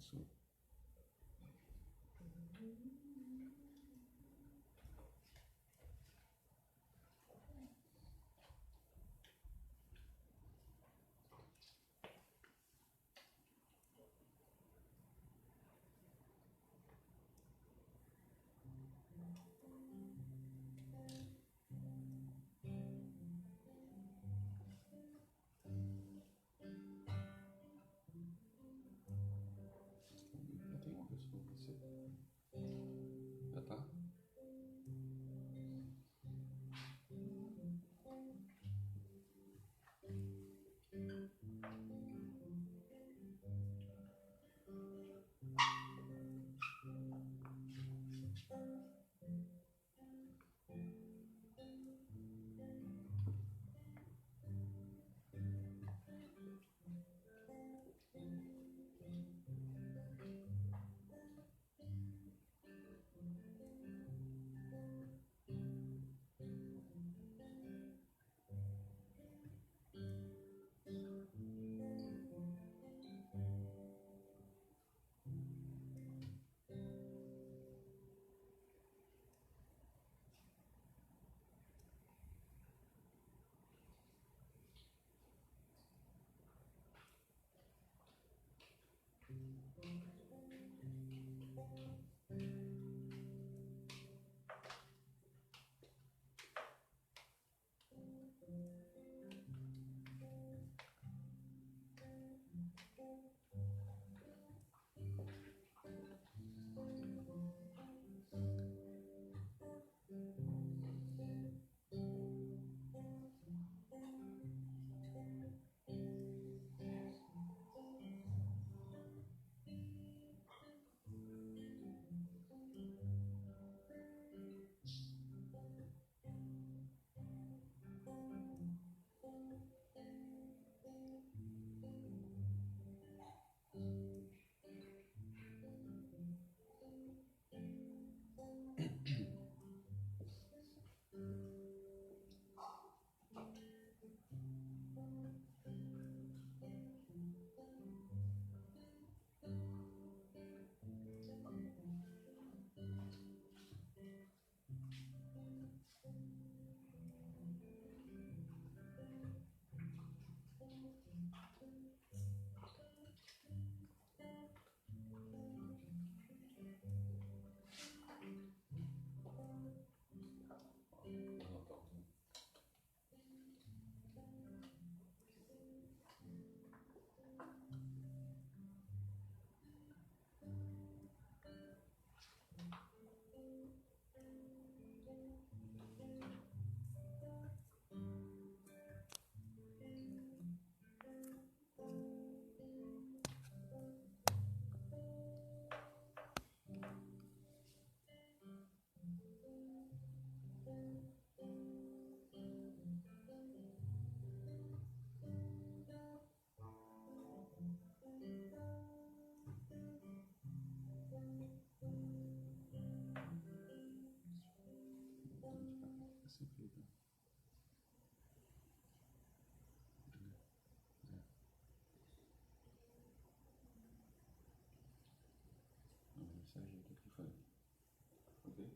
pessoa. Já tem uma pessoa, você. Já tá? Sempre dá. Esse ajeito aqui foi. Ok?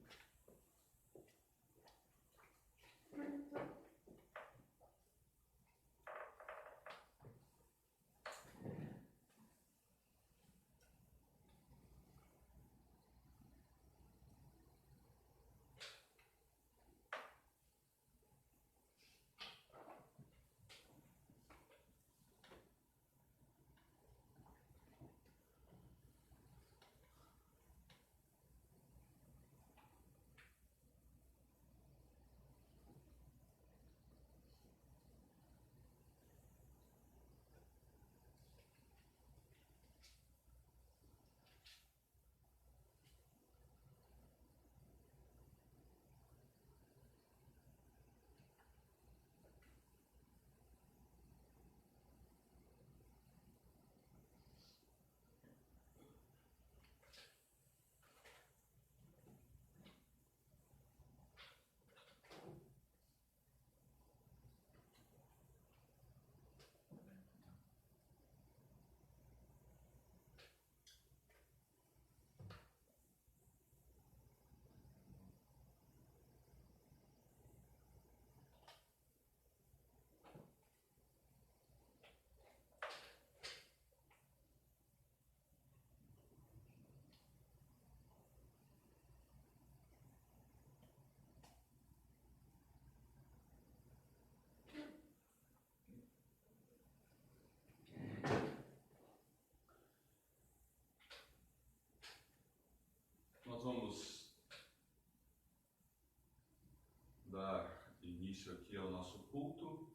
início aqui ao nosso culto.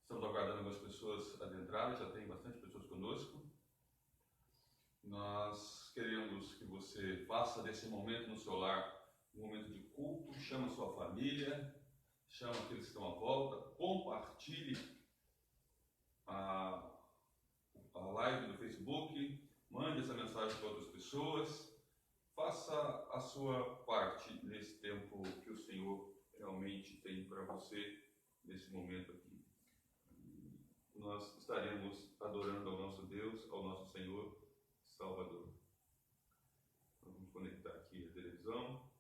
Estamos aguardando algumas pessoas adentrarem, já tem bastante pessoas conosco. Nós queremos que você faça desse momento no seu lar um momento de culto, chama sua família, chama aqueles que estão à volta, compartilhe a live do Facebook, mande essa mensagem para outras pessoas, faça a sua parte nesse tempo que o Senhor realmente tem para você nesse momento aqui. Nós estaremos adorando ao nosso Deus, ao nosso Senhor Salvador. Vamos conectar aqui a televisão.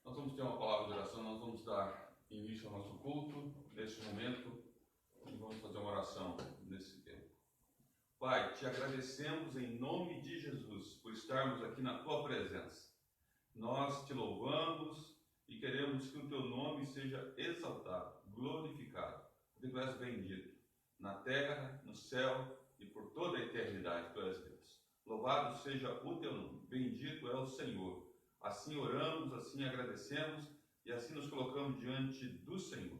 Nós vamos ter uma palavra de oração, nós vamos dar início ao nosso culto neste momento e vamos fazer uma oração nesse tempo. Pai, te agradecemos em nome de Jesus por estarmos aqui na tua presença. Nós te louvamos e queremos que o teu nome seja exaltado, glorificado, porque tu és bendito na terra, no céu e por toda a eternidade, tu és Deus. Louvado seja o teu nome, bendito é o Senhor. Assim oramos, assim agradecemos e assim nos colocamos diante do Senhor.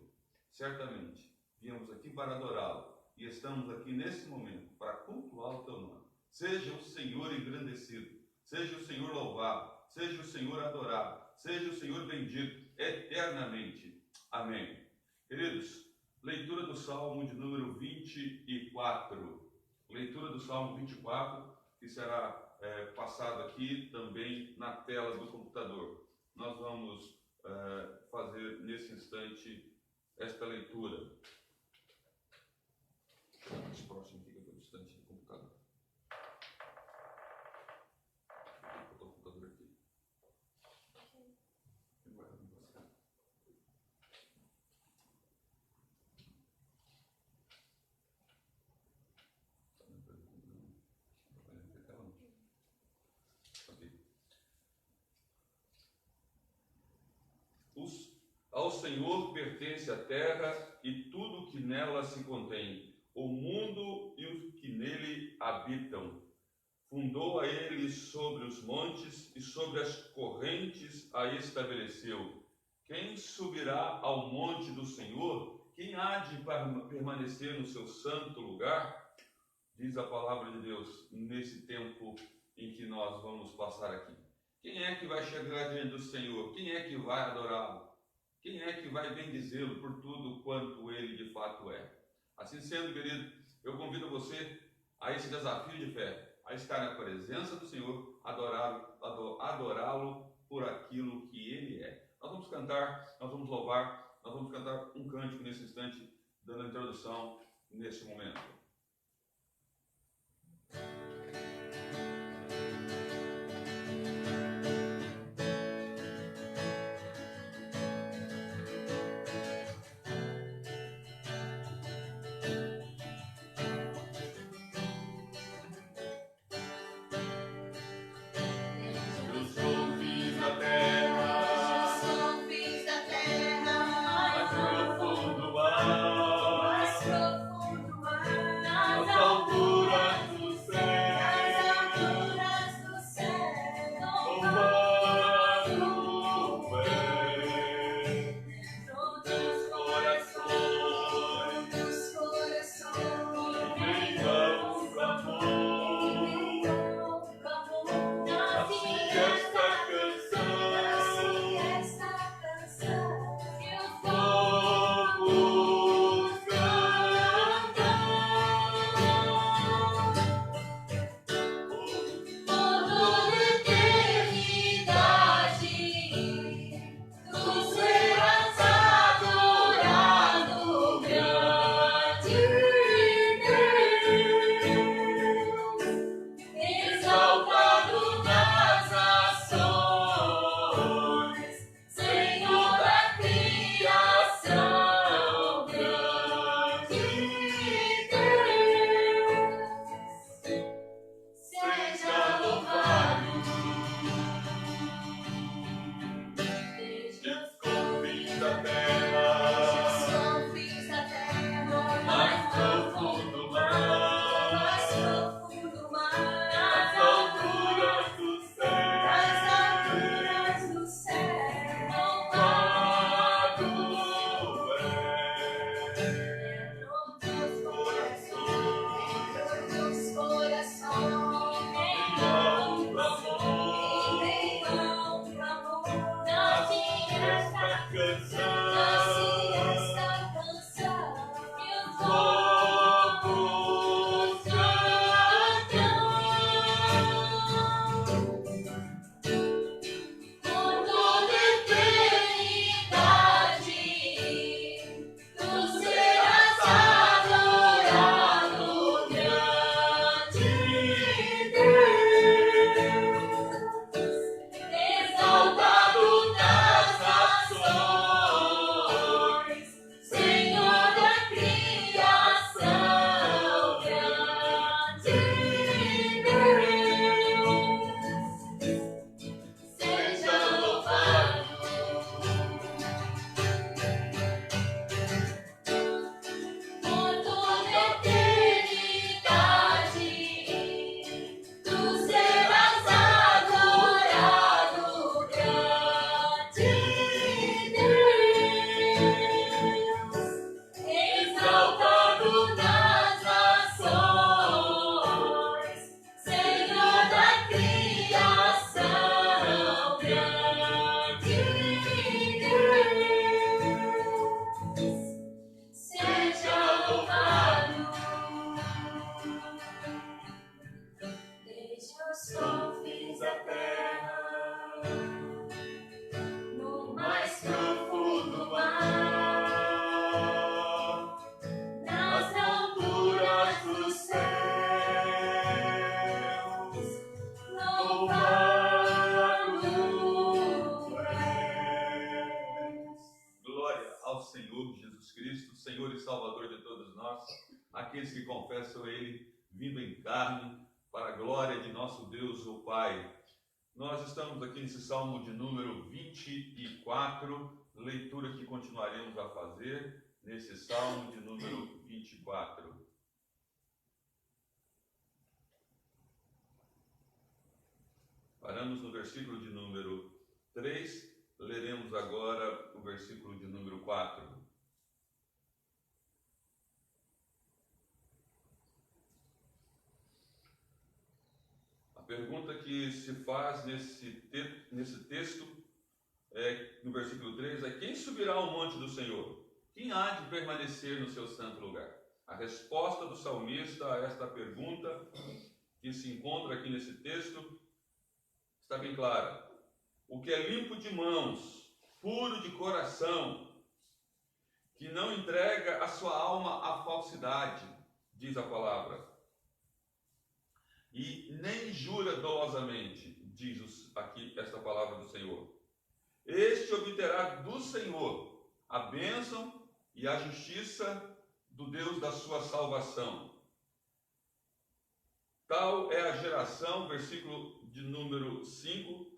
Certamente, viemos aqui para adorá-lo e estamos aqui nesse momento para cultuar o teu nome. Seja o Senhor engrandecido, seja o Senhor louvado, seja o Senhor adorado, seja o Senhor bendito eternamente. Amém. Queridos, leitura do Salmo de número 24. Leitura do Salmo 24, que será passado aqui também na tela do computador. Nós vamos fazer nesse instante esta leitura. Mais próximo aqui, que eu estou distante do computador. Vou botar o computador aqui. Ao Senhor pertence a terra e tudo que nela se contém, o mundo e os que nele habitam. Fundou a ele sobre os montes e sobre as correntes a estabeleceu. Quem subirá ao monte do Senhor? Quem há de permanecer no seu santo lugar? Diz a palavra de Deus nesse tempo em que nós vamos passar aqui. Quem é que vai chegar diante do Senhor? Quem é que vai adorá-lo? Quem é que vai bendizê-lo por tudo quanto ele de fato é? Assim sendo, querido, eu convido você a esse desafio de fé, a estar na presença do Senhor, adorá-lo por aquilo que ele é. Nós vamos cantar, nós vamos louvar, nós vamos cantar um cântico nesse instante, dando a introdução nesse momento. Mais profundo mar. Salvador de todos nós, aqueles que confessam Ele vindo em carne, para a glória de nosso Deus, o Pai. Nós estamos aqui nesse Salmo de número 24, leitura que continuaremos a fazer nesse Salmo de número 24. Paramos no versículo de número 3, leremos agora o versículo de número 4. A pergunta que se faz nesse texto, no versículo 3, é: quem subirá ao monte do Senhor? Quem há de permanecer no seu santo lugar? A resposta do salmista a esta pergunta, que se encontra aqui nesse texto, está bem clara. O que é limpo de mãos, puro de coração, que não entrega a sua alma à falsidade, diz a palavra, e nem jura dolosamente, diz aqui esta palavra do Senhor. Este obterá do Senhor a bênção e a justiça do Deus da sua salvação. Tal é a geração, versículo de número 6,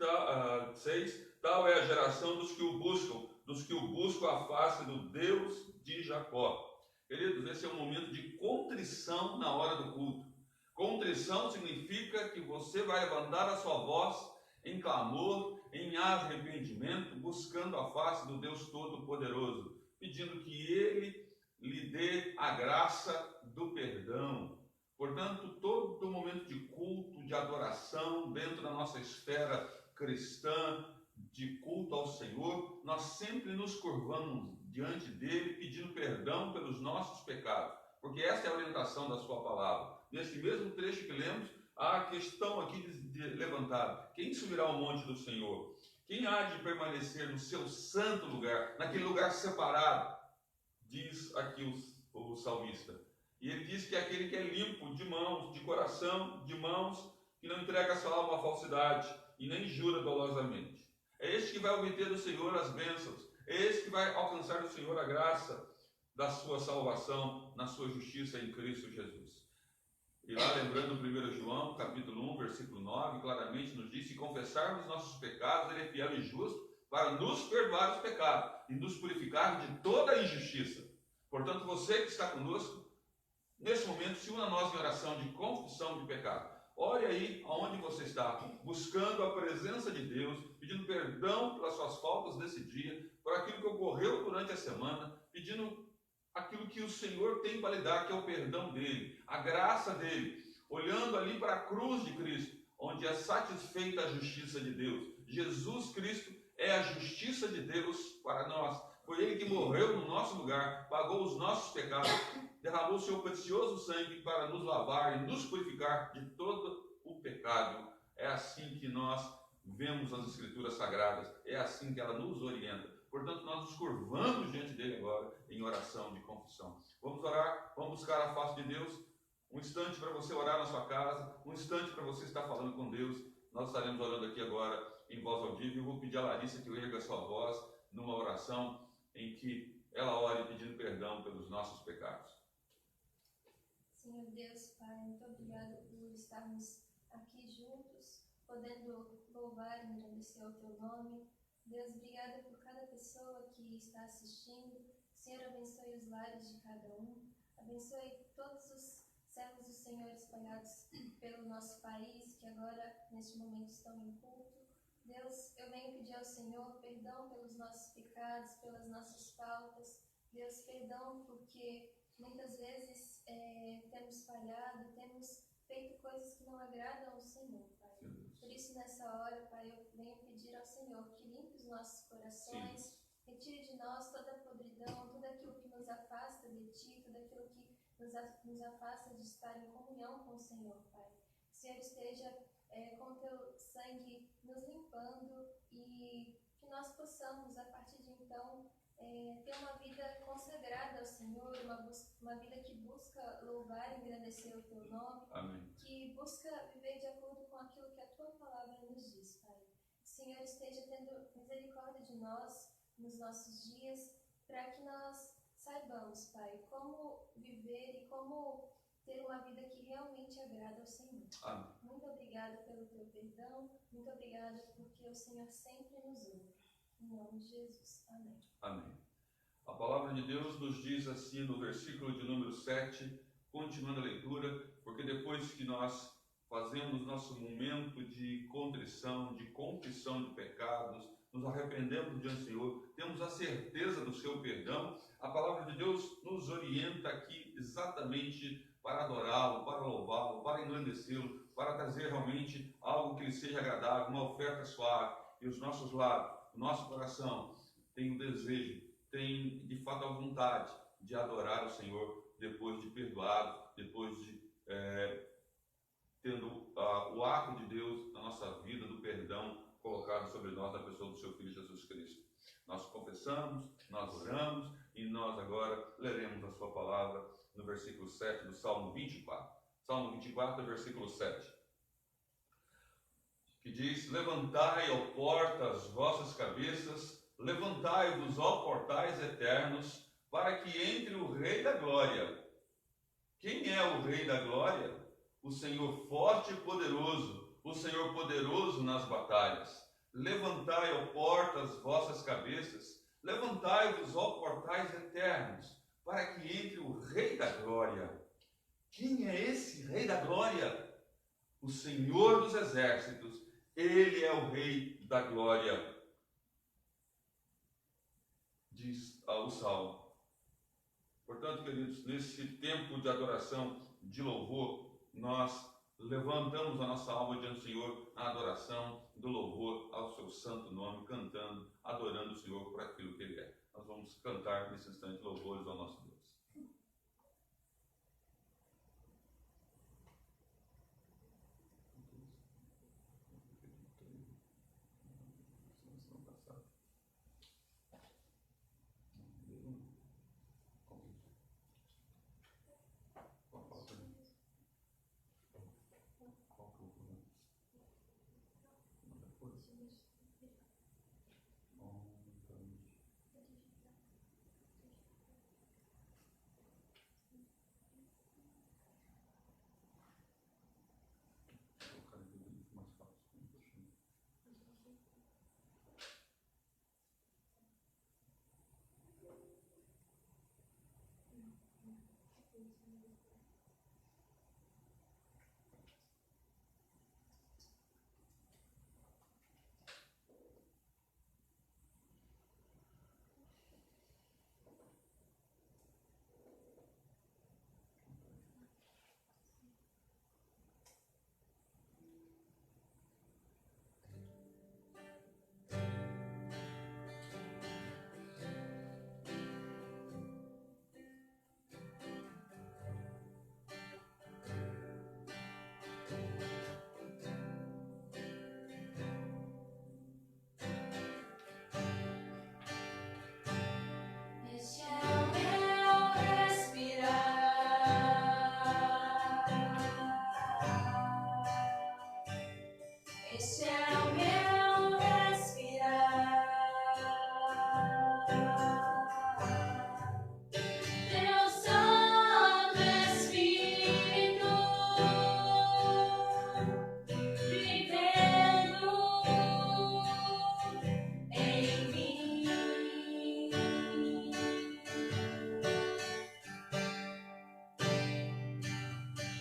tal é a geração dos que o buscam a face do Deus de Jacó. Queridos, esse é um momento de contrição na hora do culto. Contrição significa que você vai levantar a sua voz em clamor, em arrependimento, buscando a face do Deus Todo-Poderoso, pedindo que Ele lhe dê a graça do perdão. Portanto, todo momento de culto, de adoração, dentro da nossa esfera cristã, de culto ao Senhor, nós sempre nos curvamos diante dele, pedindo perdão pelos nossos pecados, porque essa é a orientação da sua palavra. Nesse mesmo trecho que lemos, há a questão aqui levantada: quem subirá ao monte do Senhor? Quem há de permanecer no seu santo lugar, naquele lugar separado? Diz aqui o salmista. E ele diz que é aquele que é limpo de mãos, de coração, de mãos, que não entrega a sua alma à falsidade e nem jura dolosamente. É este que vai obter do Senhor as bênçãos, é este que vai alcançar do Senhor a graça da sua salvação, na sua justiça em Cristo Jesus. E lá, lembrando 1 João, capítulo 1, versículo 9, claramente nos diz: se confessarmos nossos pecados, Ele é fiel e justo para nos perdoar os pecados e nos purificar de toda a injustiça. Portanto, você que está conosco, nesse momento, se una a nós em oração de confissão de pecado. Olhe aí aonde você está, buscando a presença de Deus, pedindo perdão pelas suas faltas desse dia, por aquilo que ocorreu durante a semana, pedindo aquilo que o Senhor tem para lhe dar, que é o perdão dele, a graça dele, olhando ali para a cruz de Cristo, onde é satisfeita a justiça de Deus. Jesus Cristo é a justiça de Deus para nós. Foi Ele que morreu no nosso lugar, pagou os nossos pecados, derramou o seu precioso sangue para nos lavar e nos purificar de todo o pecado. É assim que nós vemos as Escrituras Sagradas, é assim que ela nos orienta. Portanto, nós nos curvamos diante dele agora em oração de confissão. Vamos orar, vamos buscar a face de Deus. Um instante para você orar na sua casa, um instante para você estar falando com Deus. Nós estaremos orando aqui agora em voz audível. Eu vou pedir a Larissa que erga a sua voz numa oração em que ela ore pedindo perdão pelos nossos pecados. Senhor Deus, Pai, muito obrigado por estarmos aqui juntos, podendo louvar e agradecer ao Teu nome. Deus, obrigada por cada pessoa que está assistindo. Senhor, abençoe os lares de cada um. Abençoe todos os servos do Senhor espalhados pelo nosso país, que agora, neste momento, estão em culto. Deus, eu venho pedir ao Senhor perdão pelos nossos pecados, pelas nossas faltas. Deus, perdão porque muitas vezes temos falhado, temos feito coisas que não agradam ao Senhor, Pai. Por isso, nessa hora, Pai, eu venho pedir ao Senhor que limpe os nossos corações, retire de nós toda a podridão, tudo aquilo que nos afasta de Ti, tudo aquilo que nos afasta de estar em comunhão com o Senhor, Pai. Que o Senhor esteja com o Teu sangue nos limpando e que nós possamos, a partir de então, ter uma vida consagrada ao Senhor, uma vida que busca louvar e agradecer o Teu nome. Amém. Que busca viver de acordo com aquilo que a Tua palavra nos diz, Pai. Que o Senhor esteja tendo misericórdia de nós nos nossos dias, para que nós saibamos, Pai, como viver e como ter uma vida que realmente agrada ao Senhor. Amém. Muito obrigada pelo teu perdão, muito obrigada porque o Senhor sempre nos ouve. Em nome de Jesus. Amém. Amém. A palavra de Deus nos diz assim no versículo de número 7, continuando a leitura, porque depois que nós fazemos nosso momento de contrição, de confissão de pecados, nos arrependemos diante do Senhor, temos a certeza do seu perdão, a palavra de Deus nos orienta aqui exatamente para adorá-lo, para louvá-lo, para engrandecê-lo, para trazer realmente algo que lhe seja agradável, uma oferta suave. E os nossos lábios, o nosso coração tem o desejo, tem de fato a vontade de adorar o Senhor depois de perdoado, depois de tendo o ato de Deus na nossa vida, do perdão colocado sobre nós na pessoa do seu Filho Jesus Cristo. Nós confessamos, nós oramos e nós agora leremos a sua palavra no versículo 7 do Salmo 24. Salmo 24, versículo 7. Que diz: levantai, ó portas, as vossas cabeças, levantai-vos, ó portais eternos, para que entre o Rei da Glória. Quem é o Rei da Glória? O Senhor forte e poderoso, o Senhor poderoso nas batalhas. Levantai, ó portas, as vossas cabeças, levantai-vos, ó portais eternos, para que entre o Rei da Glória. Quem é esse Rei da Glória? O Senhor dos Exércitos. Ele é o Rei da Glória. Diz o Salmo. Portanto, queridos, nesse tempo de adoração, de louvor, nós levantamos a nossa alma diante do Senhor na adoração, do louvor ao seu santo nome, cantando, adorando o Senhor por aquilo que Ele é. Nós vamos cantar nesse instante louvores ao nosso Deus.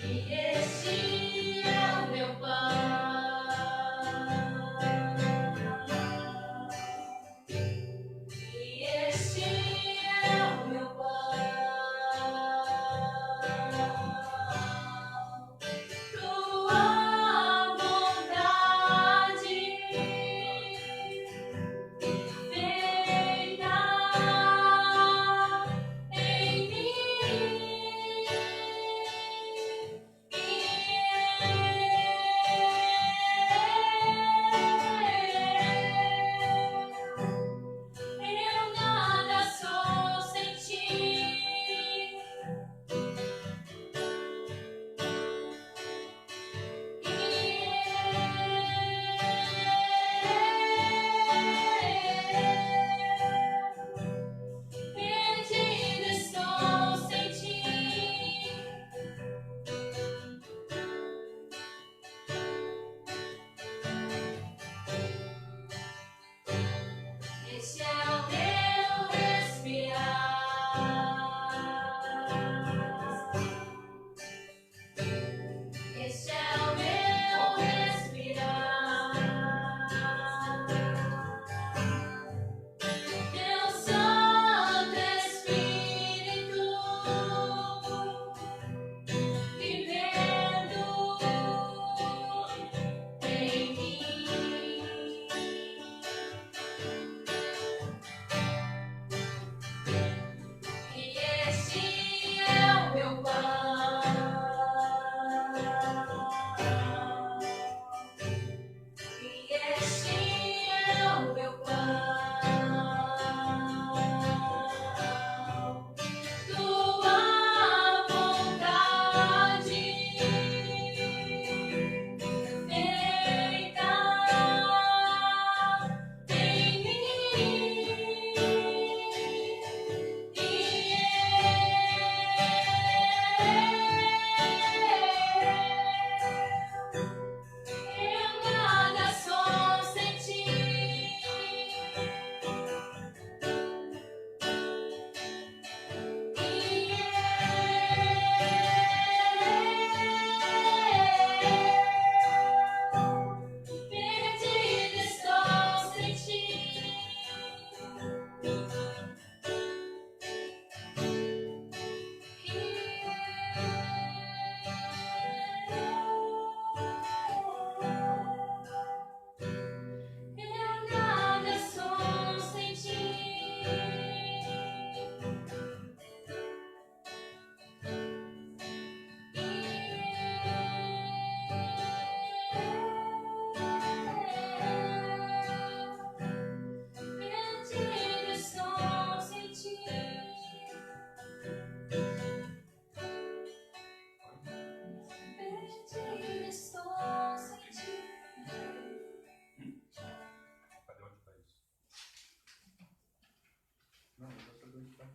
E este é o meu pão.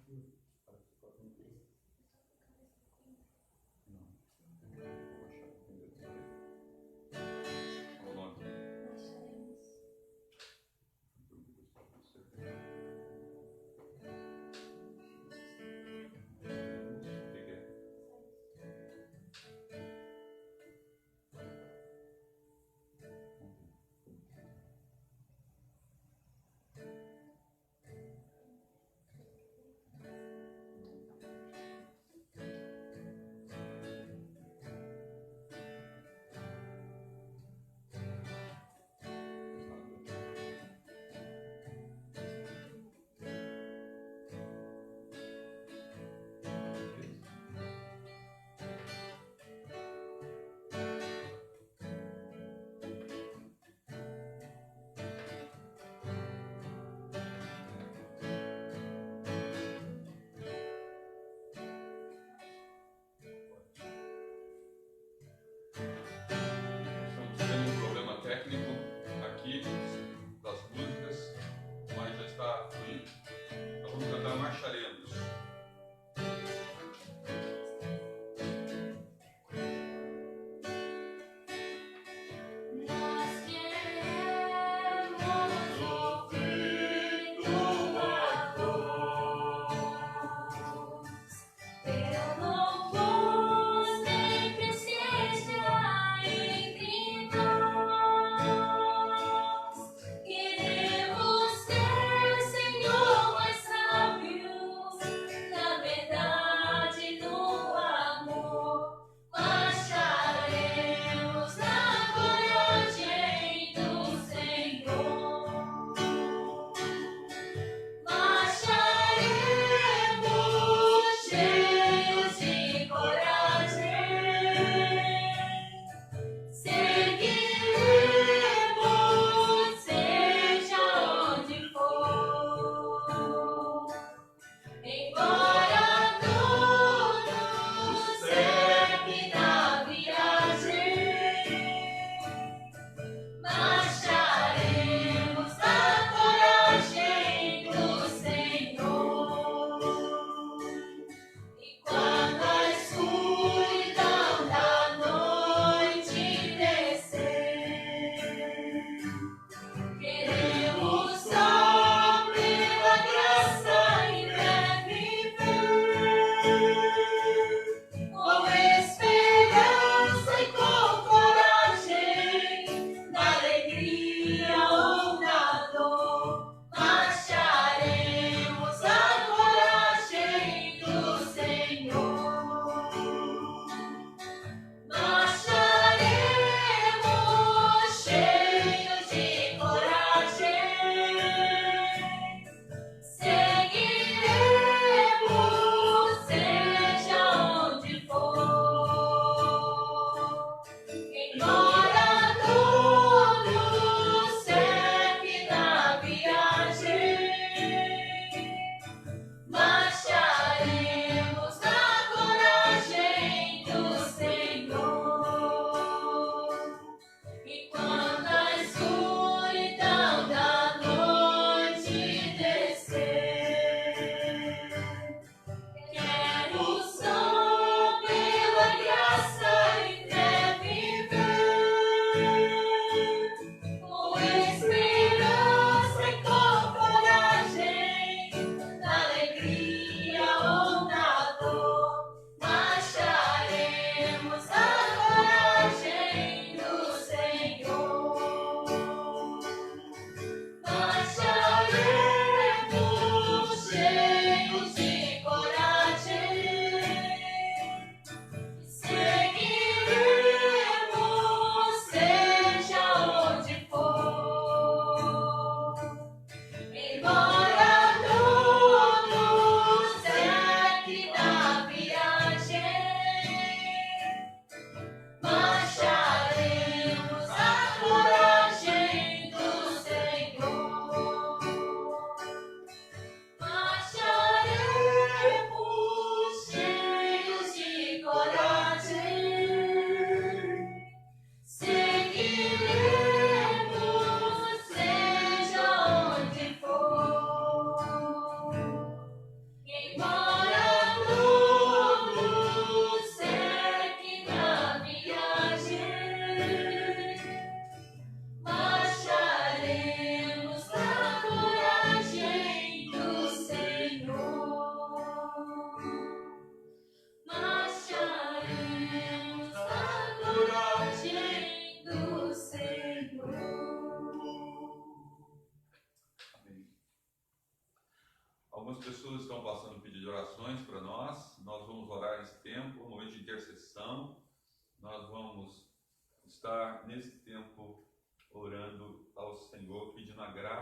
O nome. Acharemos. O que é?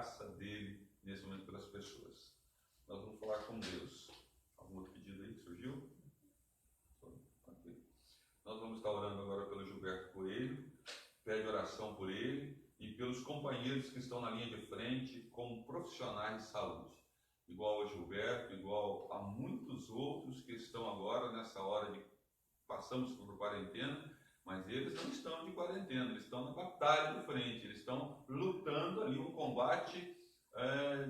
graça dele nesse momento pelas pessoas. Nós vamos falar com Deus. Algum outro pedido aí que surgiu? Okay. Nós vamos estar orando agora pelo Gilberto Coelho, pede oração por ele e pelos companheiros que estão na linha de frente como profissionais de saúde. Igual ao Gilberto, igual a muitos outros que estão agora nessa hora de passamos por quarentena, mas eles não estão de quarentena, eles estão na batalha de frente, eles estão lutando ali um combate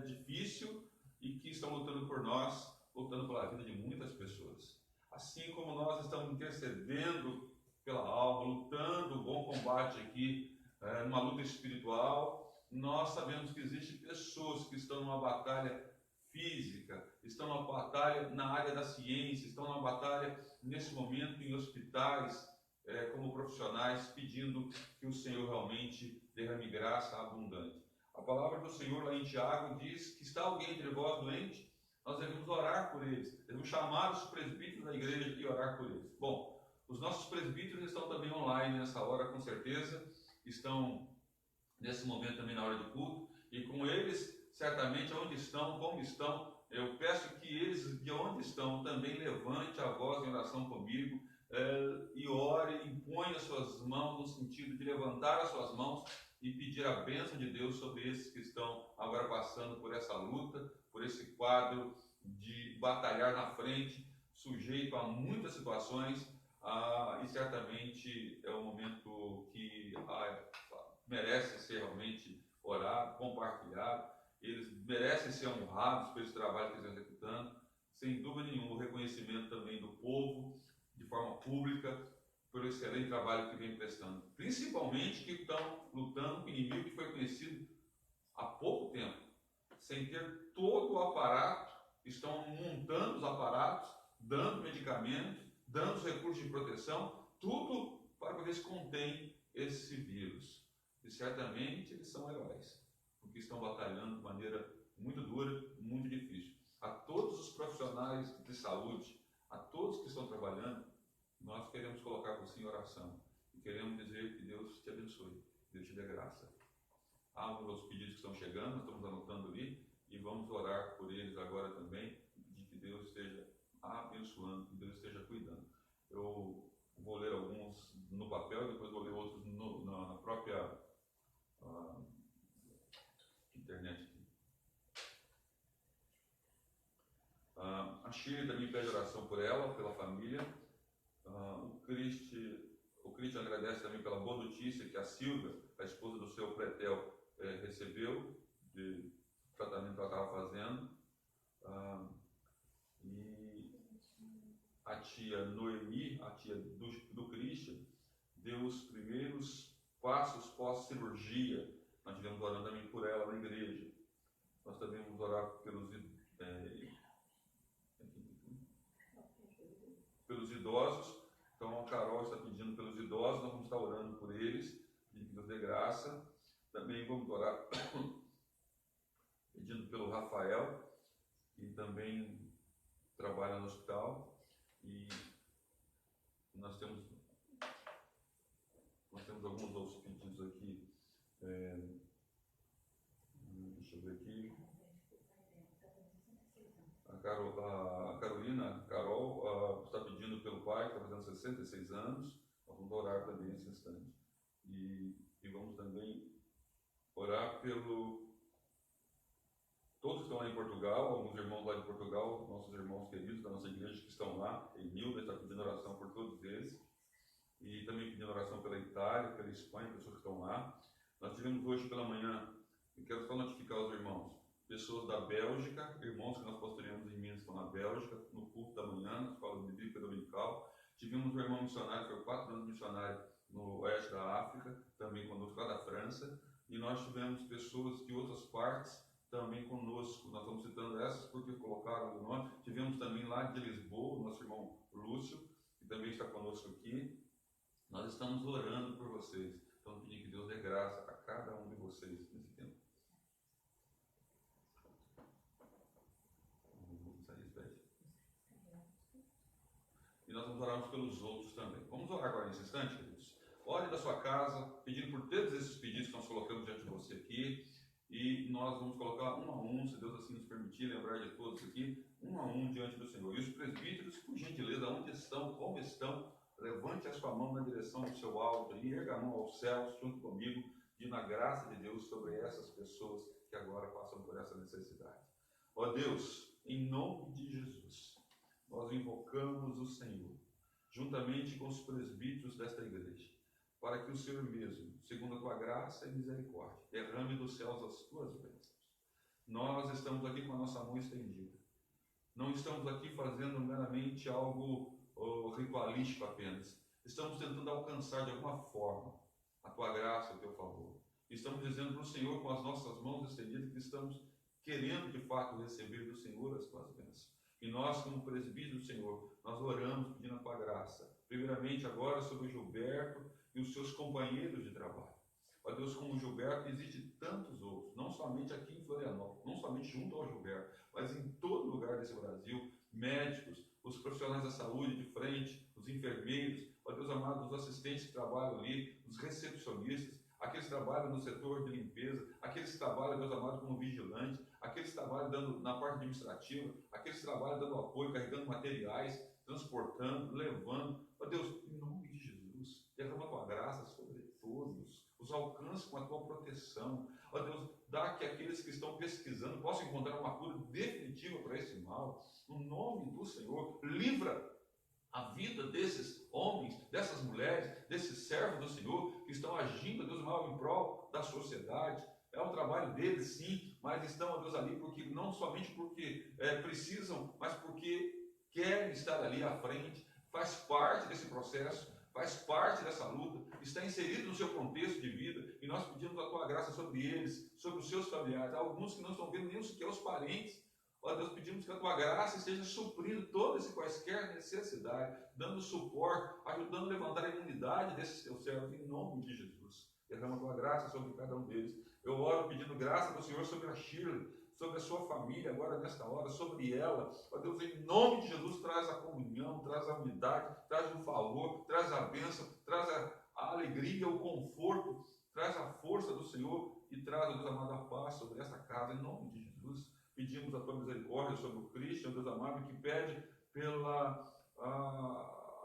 difícil e que estão lutando por nós, lutando pela vida de muitas pessoas. Assim como nós estamos intercedendo pela alma, lutando o bom combate aqui, numa luta espiritual, nós sabemos que existem pessoas que estão numa batalha física, estão numa batalha na área da ciência, estão numa batalha nesse momento em hospitais, como profissionais, pedindo que o Senhor realmente derrame graça abundante. A palavra do Senhor lá em Tiago diz que está alguém entre vós doente, nós devemos orar por eles, devemos chamar os presbíteros da igreja e orar por eles. Bom, os nossos presbíteros estão também online nessa hora, com certeza, estão nesse momento também na hora de culto, e com eles, certamente, onde estão, como estão, eu peço que eles, de onde estão, também levante a voz em oração comigo, e ore, e ponha as suas mãos no sentido de levantar as suas mãos e pedir a bênção de Deus sobre esses que estão agora passando por essa luta, por esse quadro de batalhar na frente, sujeito a muitas situações, e certamente é um momento que merece ser realmente orado, compartilhado, eles merecem ser honrados pelo trabalho que eles estão executando, sem dúvida nenhuma, o reconhecimento também do povo, de forma pública, pelo excelente trabalho que vem prestando, principalmente que estão lutando com o inimigo que foi conhecido há pouco tempo, sem ter todo o aparato, estão montando os aparatos, dando medicamentos, dando os recursos de proteção, tudo para poder se conter esse vírus. E certamente eles são heróis, porque estão batalhando de maneira muito dura, muito difícil. A todos os profissionais de saúde, a todos que estão trabalhando, nós queremos colocar você em oração e queremos dizer que Deus te abençoe, Deus te dê graça. Há alguns pedidos que estão chegando, nós estamos anotando ali e vamos orar por eles agora também, de que Deus esteja abençoando, que Deus esteja cuidando. Eu vou ler alguns no papel, depois vou ler outros na própria internet aqui. A Shirley também pede oração por ela, pela família. O Cristian agradece também pela boa notícia que a Silvia, a esposa do seu pretel, recebeu de tratamento que ela estava fazendo. E a tia Noemi, a tia do Cristian, deu os primeiros passos pós-cirurgia. Nós estivemos orando também por ela na igreja. Nós também vamos orar pelos idosos. Então a Carol está pedindo pelos idosos, nós vamos estar orando por eles, pedindo que Deus dê graça. Também vamos orar pedindo pelo Rafael, que também trabalha no hospital. E nós temos alguns outros pedidos aqui. Deixa eu ver aqui. A Carol está pedindo pelo pai, que está fazendo 66 anos. Nós vamos orar também nesse instante. E vamos também orar pelo todos que estão lá em Portugal, alguns irmãos lá de Portugal, nossos irmãos queridos da nossa igreja que estão lá. Emilda está pedindo oração por todos eles. E também pedindo oração pela Itália, pela Espanha, pessoas que estão lá. Nós tivemos hoje pela manhã, e quero só notificar os irmãos, pessoas da Bélgica, irmãos que nós pastoreamos em Minas estão na Bélgica, no culto da manhã, na escola bíblica dominical. Tivemos um irmão missionário, foi 4 anos missionário no oeste da África, também conosco lá da França. E nós tivemos pessoas de outras partes também conosco. Nós estamos citando essas porque colocaram o nome. Tivemos também lá de Lisboa, o nosso irmão Lúcio, que também está conosco aqui. Nós estamos orando por vocês. Estamos pedindo que Deus dê graça a cada um de vocês nesse tempo. E nós vamos orar pelos outros também. Vamos orar agora nesse instante, queridos. Ore da sua casa, pedindo por todos esses pedidos que nós colocamos diante de você aqui. E nós vamos colocar um a um, se Deus assim nos permitir, lembrar de todos aqui, um a um diante do Senhor. E os presbíteros, por gentileza, onde estão, como estão, levante a sua mão na direção do seu alto e erga a mão aos céus junto comigo, pedindo a graça de Deus sobre essas pessoas que agora passam por essa necessidade. Ó Deus, em nome de Jesus, nós invocamos o Senhor, juntamente com os presbíteros desta igreja, para que o Senhor mesmo, segundo a tua graça e misericórdia, derrame dos céus as tuas bênçãos. Nós estamos aqui com a nossa mão estendida. Não estamos aqui fazendo meramente algo ritualístico apenas. Estamos tentando alcançar de alguma forma a tua graça e o teu favor. Estamos dizendo para o Senhor com as nossas mãos estendidas que estamos querendo de fato receber do Senhor as tuas bênçãos. E nós, como presbítero do Senhor, nós oramos pedindo a tua graça. Primeiramente agora sobre o Gilberto e os seus companheiros de trabalho. Ó Deus, como o Gilberto, existem tantos outros, não somente aqui em Florianópolis, não somente junto ao Gilberto, mas em todo lugar desse Brasil, médicos, os profissionais da saúde de frente, os enfermeiros, ó Deus amado, os assistentes que trabalham ali, os recepcionistas, aqueles que trabalham no setor de limpeza, aqueles que trabalham, Deus amado, como vigilante, aqueles que trabalham na parte administrativa, aqueles que trabalham dando apoio, carregando materiais, transportando, levando. Ó Deus, em nome de Jesus, derrama a tua graça sobre todos, os alcance com a tua proteção. Ó Deus, dá que aqueles que estão pesquisando possam encontrar uma cura definitiva para esse mal. No nome do Senhor, livra a vida desses homens, dessas mulheres, desses servos do Senhor que estão agindo, Deus, mal em prol da sociedade. É o trabalho deles, sim, mas estão, Deus, ali porque não somente porque precisam, mas porque querem estar ali à frente, faz parte desse processo, faz parte dessa luta, está inserido no seu contexto de vida, e nós pedimos a tua graça sobre eles, sobre os seus familiares, alguns que não estão vendo nem sequer os parentes. Ó Deus, pedimos que a tua graça esteja suprindo todas e quaisquer necessidades, dando suporte, ajudando a levantar a imunidade desses teus servos, em nome de Jesus. Derrama a tua graça sobre cada um deles. Eu oro pedindo graça do Senhor sobre a Shirley, sobre a sua família agora nesta hora, sobre ela. Ó Deus, em nome de Jesus, traz a comunhão, traz a unidade, traz o favor, traz a bênção, traz a alegria, o conforto, traz a força do Senhor e traz, Deus amado, a paz sobre esta casa, em nome de Jesus. Pedimos a tua misericórdia sobre o Christian, Deus amado, que pede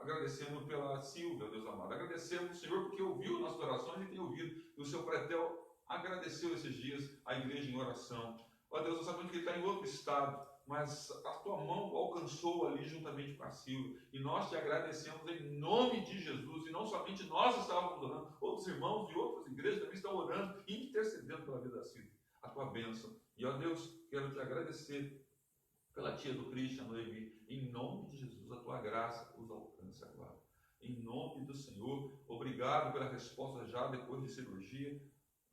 agradecendo pela Silvia, Deus amado. Agradecemos, Senhor, porque ouviu nossas orações e tem ouvido. E o seu pretel agradeceu esses dias a igreja em oração. Ó Deus, nós sabemos que ele está em outro estado, mas a tua mão alcançou ali juntamente com a Silvia. E nós te agradecemos em nome de Jesus. E não somente nós estávamos orando, outros irmãos de outras igrejas também estão orando e intercedendo pela vida da Silvia. A tua bênção. E, ó Deus, quero te agradecer pela tia do Christian, Noemi. Em nome de Jesus, a tua graça os alcance agora. Em nome do Senhor, obrigado pela resposta já depois de cirurgia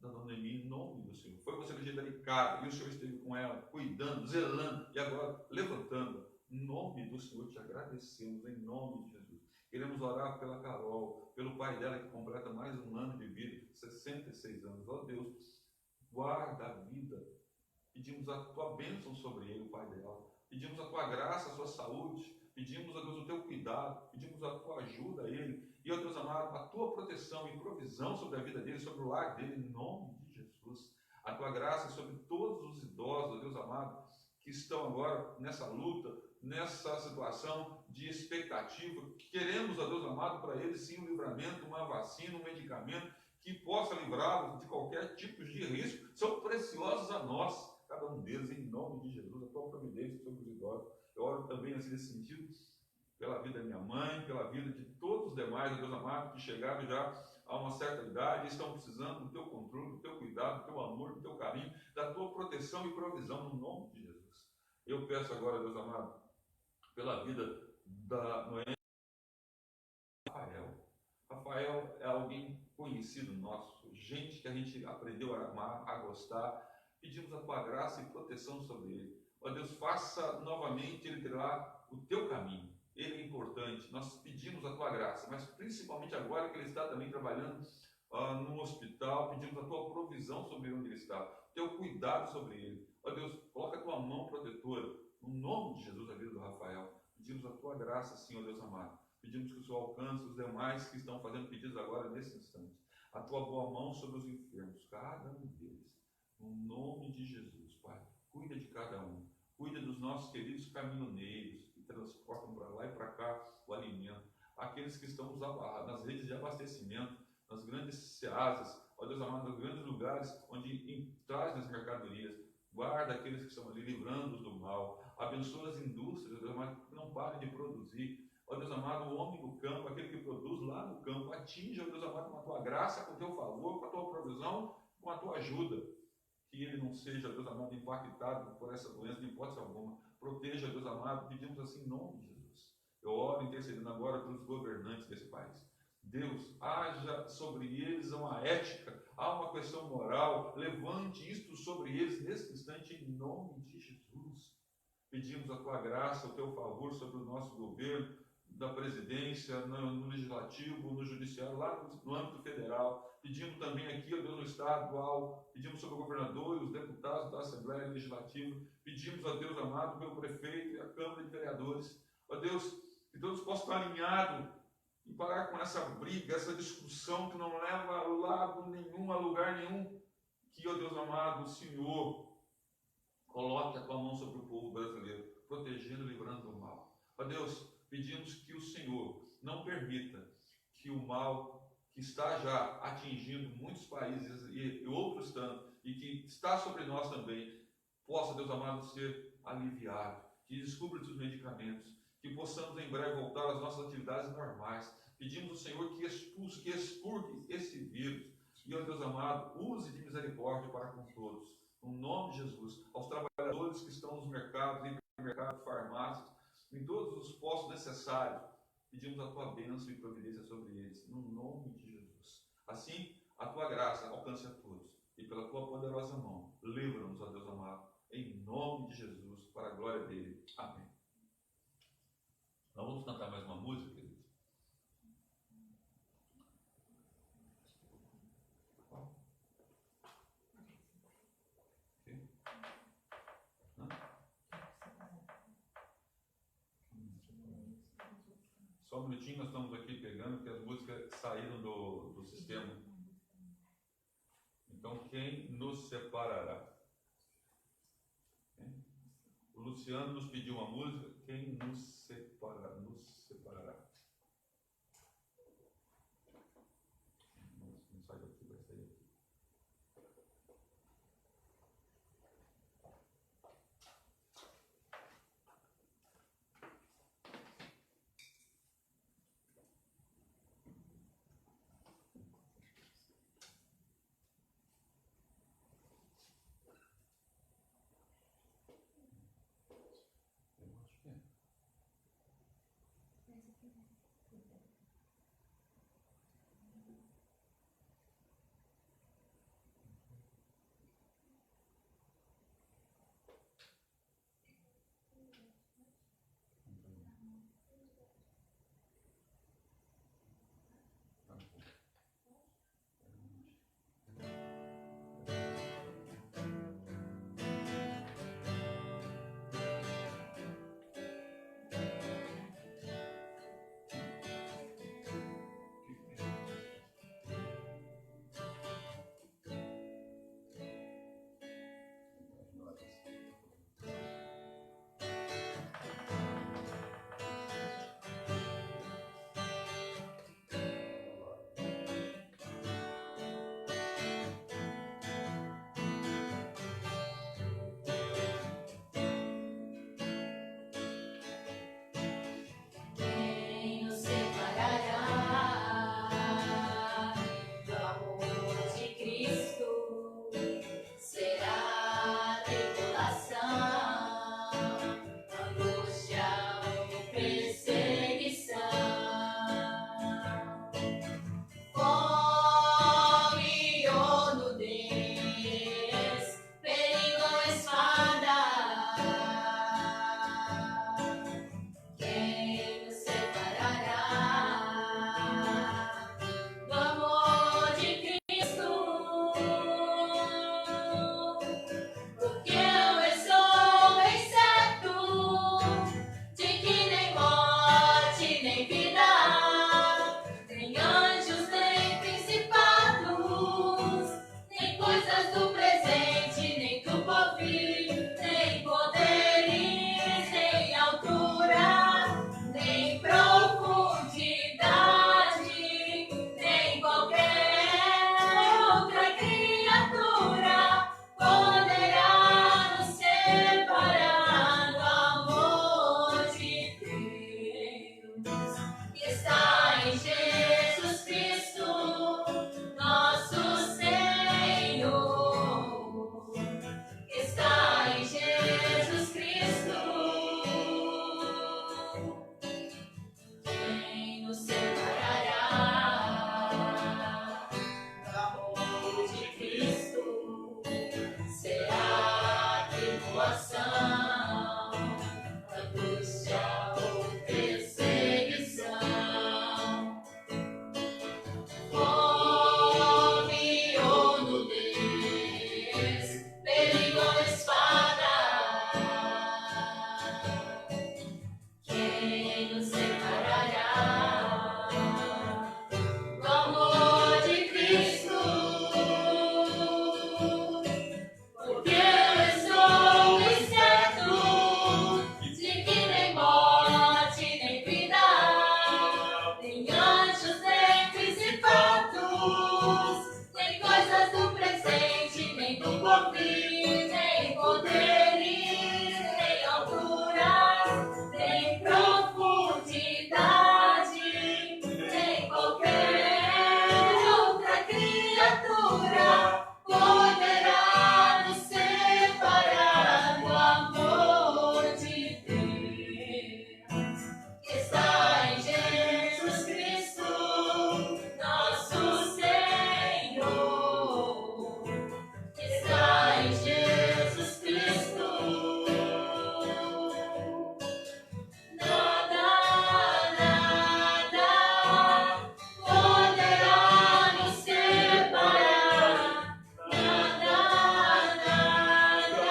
da dona Noemi, em nome do Senhor. Foi uma cirurgia delicada e o Senhor esteve com ela, cuidando, zelando e agora levantando. Em nome do Senhor, te agradecemos, em nome de Jesus. Queremos orar pela Carol, pelo pai dela que completa mais um ano de vida, 66 anos. Ó Deus, guarda a vida. Pedimos a tua bênção sobre ele, o pai dela. Pedimos a tua graça, a sua saúde. Pedimos, ó Deus, o teu cuidado. Pedimos a tua ajuda a ele. E, ó Deus amado, a tua proteção e provisão sobre a vida dele, sobre o lar dele, em nome de Jesus. A tua graça sobre todos os idosos, ó Deus amado, que estão agora nessa luta, nessa situação de expectativa. Queremos, ó Deus amado, para eles sim um livramento, uma vacina, um medicamento que possa livrá-los de qualquer tipo de risco. São preciosos a nós. Cada um deles, em nome de Jesus, a tua providência sobre os idosos. Eu oro também assim, nesse sentido, pela vida da minha mãe, pela vida de todos os demais, Deus amado, que chegaram já a uma certa idade e estão precisando do teu controle, do teu cuidado, do teu amor, do teu carinho, da tua proteção e provisão, no nome de Jesus. Eu peço agora, Deus amado, pela vida da Noemi. Rafael é alguém conhecido nosso, gente que a gente aprendeu a amar, a gostar. Pedimos a tua graça e proteção sobre ele. Ó Deus, faça novamente ele trilhar o teu caminho. Ele é importante. Nós pedimos a tua graça, mas principalmente agora que ele está também trabalhando no hospital, pedimos a tua provisão sobre onde ele está, teu cuidado sobre ele. Ó Deus, coloca a tua mão protetora, no nome de Jesus, a vida do Rafael. Pedimos a tua graça, Senhor Deus amado. Pedimos que o Senhor alcance os demais que estão fazendo pedidos agora nesse instante. A tua boa mão sobre os enfermos, cada um deles. No nome de Jesus, Pai, cuida de cada um. Cuida dos nossos queridos caminhoneiros que transportam para lá e para cá o alimento. Aqueles que estão nas redes de abastecimento, nas grandes seasas, ó Deus amado, nos grandes lugares onde trazem as mercadorias. Guarda aqueles que estão ali livrando-os do mal. Abençoa as indústrias, ó Deus amado, que não parem de produzir. Ó Deus amado, o homem do campo, aquele que produz lá no campo, atinja, ó Deus amado, com a tua graça, com o teu favor, com a tua provisão, com a tua ajuda. Que ele não seja, Deus amado, impactado por essa doença, de hipótese alguma. Proteja, Deus amado, pedimos assim em nome de Jesus. Eu oro intercedendo agora pelos governantes desse país. Deus, haja sobre eles uma ética, há uma questão moral, levante isto sobre eles nesse instante em nome de Jesus. Pedimos a tua graça, o teu favor sobre o nosso governo, da presidência, no legislativo, no judiciário, lá no âmbito federal. Pedimos também aqui, ó Deus, no estadual, pedimos sobre o governador e os deputados da Assembleia Legislativa, pedimos a Deus amado pelo prefeito e a Câmara de Vereadores. Ó Deus, que todos possam estar alinhados e parar com essa briga, essa discussão que não leva a lado nenhum, a lugar nenhum. Que, ó Deus amado, o Senhor coloque a tua mão sobre o povo brasileiro, protegendo e livrando do mal. Ó Deus, pedimos que o Senhor não permita que o mal que está já atingindo muitos países e outros tanto, e que está sobre nós também, possa, Deus amado, ser aliviado, que descubra os medicamentos, que possamos em breve voltar às nossas atividades normais. Pedimos ao Senhor que expulse, que expurgue esse vírus, e, ó Deus amado, use de misericórdia para com todos. No nome de Jesus, aos trabalhadores que estão nos mercados, hipermercados, farmácias, em todos os postos necessários, pedimos a tua bênção e providência sobre eles, no nome de Jesus. Assim, a tua graça alcance a todos, e pela tua poderosa mão, livra-nos, ó Deus amado, em nome de Jesus, para a glória dele. Amém. Nós vamos cantar mais uma música, queridos. Só um minutinho, nós estamos aqui pegando, porque as músicas saíram do sistema. Então, quem nos separará? O Luciano nos pediu uma música. Quem nos separará? Não sai daqui, vai sair aqui. Do presente porvir, nem poderes, nem alturas, nem profundidade, nem qualquer outra criatura poderá nos separar do amor de Deus que está em Jesus Cristo, nosso Senhor, que está em Jesus Cristo. Nada, nada poderá nos separar. Nada, nada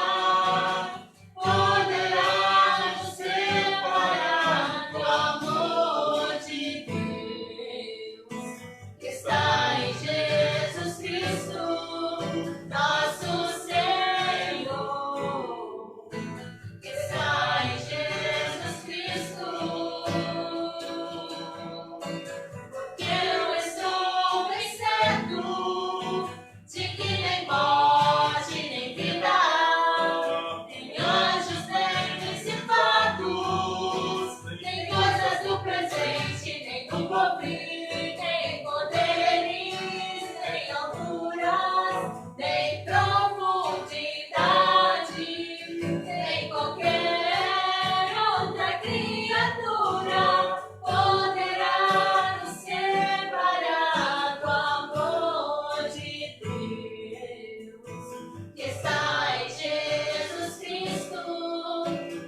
poderá nos separar do amor de Deus que está em Jesus Cristo, nosso Senhor, que está em Jesus Cristo. Porque eu estou bem certo de que nem morte, nem vida, nem anjos, nem principados, nem coisas do presente, nem do porvir, nem poderes, nem alturas, nem profundidade, nem qualquer outra criatura poderá nos separar do amor de Deus que está em Jesus Cristo,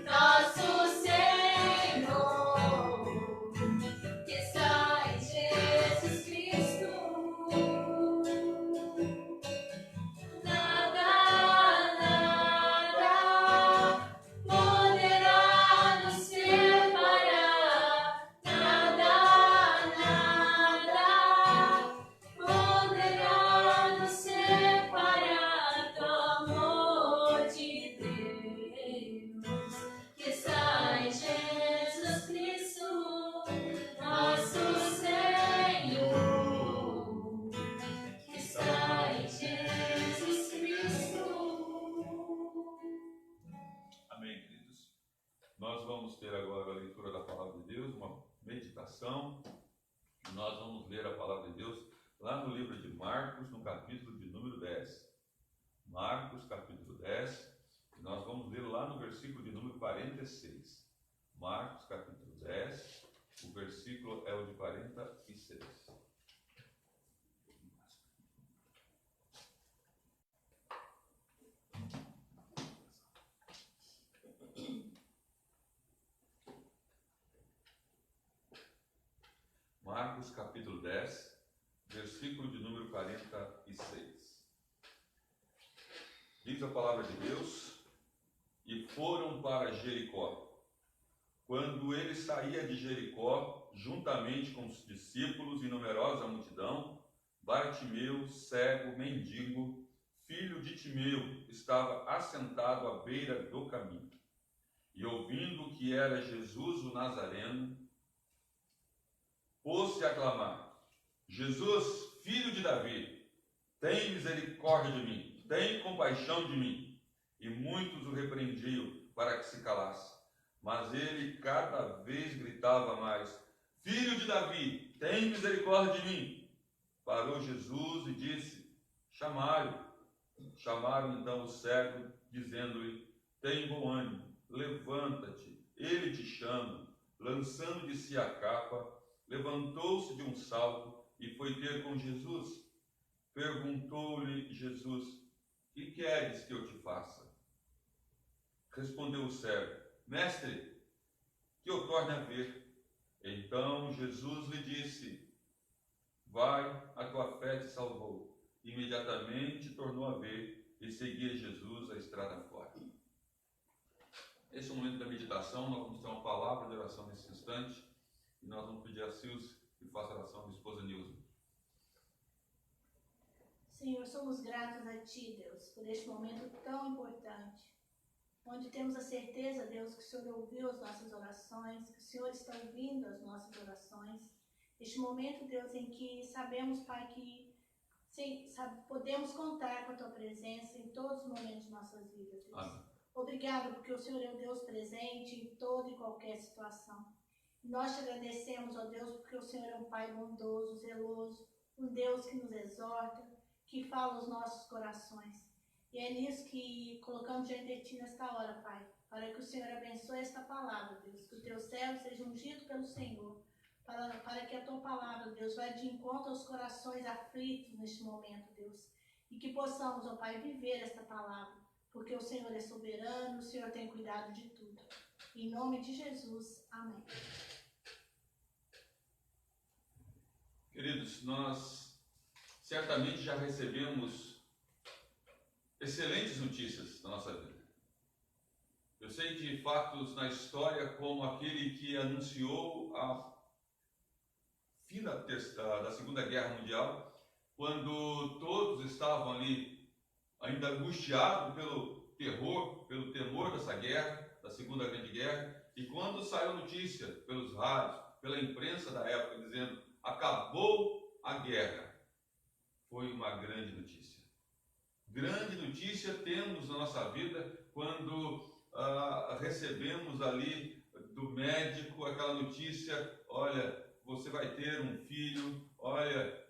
nosso Senhor, que está em Jesus Cristo. Nada, nada poderá nos separar. Nada, nada poderá nos separar do amor de Deus que está em Jesus Cristo, nosso Senhor, que está em Jesus Cristo. Amém, queridos. Nós vamos ter agora a leitura da palavra de Deus, uma meditação. Nós vamos ler a palavra de Deus lá no livro de Marcos, no capítulo de número 10. Marcos, capítulo 10, e nós vamos ler lá no versículo de número 46. Marcos, capítulo 10, o versículo é o de 46. Marcos, capítulo 10, versículo de número 46. Diz a palavra de Deus: e foram para Jericó. Quando ele saía de Jericó, juntamente com os discípulos e numerosa multidão, Bartimeu, cego, mendigo, filho de Timeu, estava assentado à beira do caminho. E ouvindo que era Jesus o Nazareno, pôs-se a clamar: Jesus, filho de Davi, tem misericórdia de mim, tem compaixão de mim. E muitos o repreendiam para que se calasse. Mas ele cada vez gritava mais: Filho de Davi, tem misericórdia de mim. Parou Jesus e disse: chamai-o. Chamaram então o cego, dizendo-lhe: tem bom ânimo, levanta-te, ele te chama. Lançando de si a capa, levantou-se de um salto e foi ter com Jesus. Perguntou-lhe Jesus: que queres que eu te faça? Respondeu o cego: Mestre, que eu torne a ver. Então Jesus lhe disse: vai, a tua fé te salvou. Imediatamente tornou a ver e seguia Jesus a estrada fora. Esse é o momento da meditação. Nós vamos ter uma palavra de oração nesse instante e nós vamos pedir a Silvia que faça a oração da esposa Nilza. Senhor, somos gratos a Ti, Deus, por este momento tão importante, onde temos a certeza, Deus, que o Senhor ouviu as nossas orações, que o Senhor está ouvindo as nossas orações. Este momento, Deus, em que sabemos, Pai, que Sim, sabe, podemos contar com a tua presença em todos os momentos de nossas vidas, Deus. Amém. Obrigado, porque o Senhor é um Deus presente em toda e qualquer situação. Nós te agradecemos, ó Deus, porque o Senhor é um Pai bondoso, zeloso, um Deus que nos exorta, que fala aos nossos corações. E é nisso que colocamos diante de Ti nesta hora, Pai, para que o Senhor abençoe esta palavra, Deus, que o Teu servo seja ungido pelo Senhor, para que a Tua palavra, Deus, vá de encontro aos corações aflitos neste momento, Deus, e que possamos, ó Pai, viver esta palavra, porque o Senhor é soberano, o Senhor tem cuidado de tudo. Em nome de Jesus, amém. Queridos, nós certamente já recebemos excelentes notícias na nossa vida. Eu sei de fatos na história como aquele que anunciou a fim da Segunda Guerra Mundial, quando todos estavam ali ainda angustiados pelo temor dessa guerra, da Segunda Grande Guerra, e quando saiu notícia pelos rádios, pela imprensa da época, dizendo acabou a guerra, foi uma grande notícia. Grande notícia temos na nossa vida quando recebemos ali do médico aquela notícia: olha, você vai ter um filho, olha,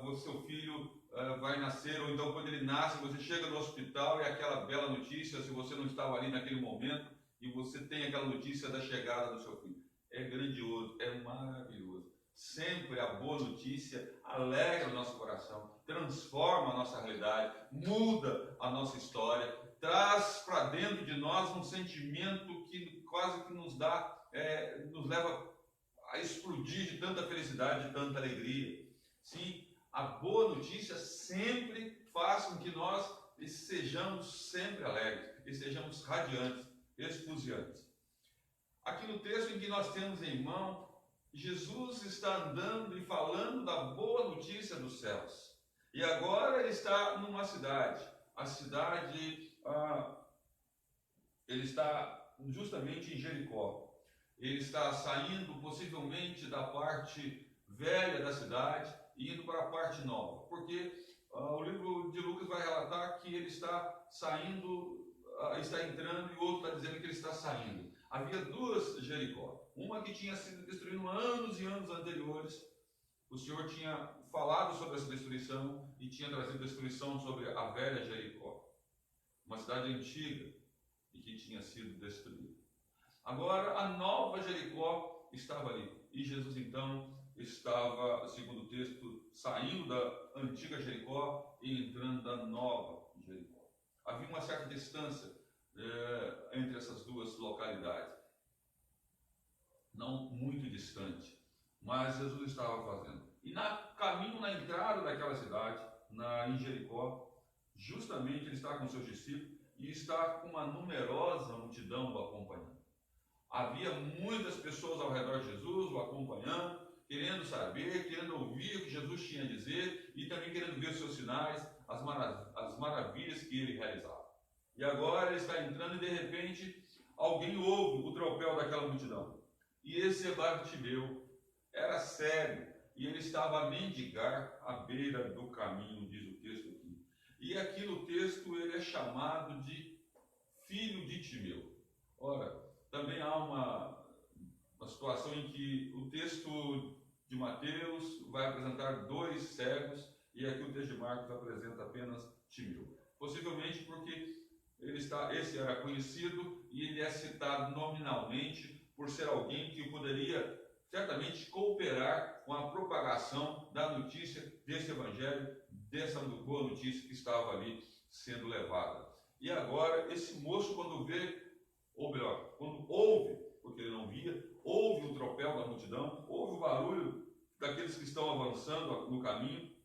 o seu filho vai nascer, ou então quando ele nasce, você chega no hospital e aquela bela notícia, se você não estava ali naquele momento, e você tem aquela notícia da chegada do seu filho. É grandioso, é maravilhoso. Sempre a boa notícia alegra o nosso coração, transforma a nossa realidade, muda a nossa história, traz para dentro de nós um sentimento que quase que nos leva a explodir de tanta felicidade, de tanta alegria. Sim, a boa notícia sempre faz com que nós sejamos sempre alegres e sejamos radiantes, esfuziantes. Aqui no texto em que nós temos em mão, Jesus está andando e falando da boa notícia dos céus. E agora ele está numa cidade. A cidade, ele está justamente em Jericó. Ele está saindo possivelmente da parte velha da cidade e indo para a parte nova. Porque o livro de Lucas vai relatar que ele está saindo, está entrando, e o outro está dizendo que ele está saindo. Havia duas Jericó. Uma que tinha sido destruída anos e anos anteriores. O Senhor tinha falado sobre essa destruição e tinha trazido destruição sobre a velha Jericó. Uma cidade antiga e que tinha sido destruída. Agora a nova Jericó estava ali. E Jesus então estava, segundo o texto, saindo da antiga Jericó e entrando da nova Jericó. Havia uma certa distância entre essas duas localidades. Não muito distante, mas Jesus estava fazendo. E caminho na entrada daquela cidade, em Jericó, justamente ele está com seus discípulos e está com uma numerosa multidão o acompanhando. Havia muitas pessoas ao redor de Jesus o acompanhando, querendo saber, querendo ouvir o que Jesus tinha a dizer e também querendo ver os seus sinais, as maravilhas que ele realizava. E agora ele está entrando e de repente alguém ouve o tropel daquela multidão. E esse Bartimeu era cego e ele estava a mendigar à beira do caminho, diz o texto aqui. E aqui no texto ele é chamado de filho de Timeu. Ora, também há uma situação em que o texto de Mateus vai apresentar dois cegos e aqui o texto de Marcos apresenta apenas Timeu. Possivelmente porque esse era conhecido e ele é citado nominalmente por ser alguém que poderia certamente cooperar com a propagação da notícia desse evangelho, dessa boa notícia que estava ali sendo levada. E agora esse moço, quando vê, ou melhor, quando ouve, porque ele não via, ouve o tropel da multidão, ouve o barulho daqueles que estão avançando no caminho,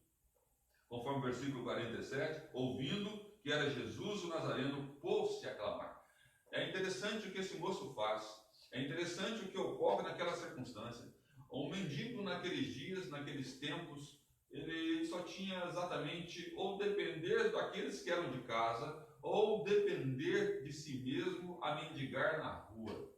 conforme o versículo 47, ouvindo que era Jesus o Nazareno, pôs-se a clamar. É interessante o que esse moço faz, é interessante o que ocorre naquela circunstância. O mendigo naqueles dias, naqueles tempos, ele só tinha exatamente ou depender daqueles que eram de casa, ou depender de si mesmo a mendigar na rua.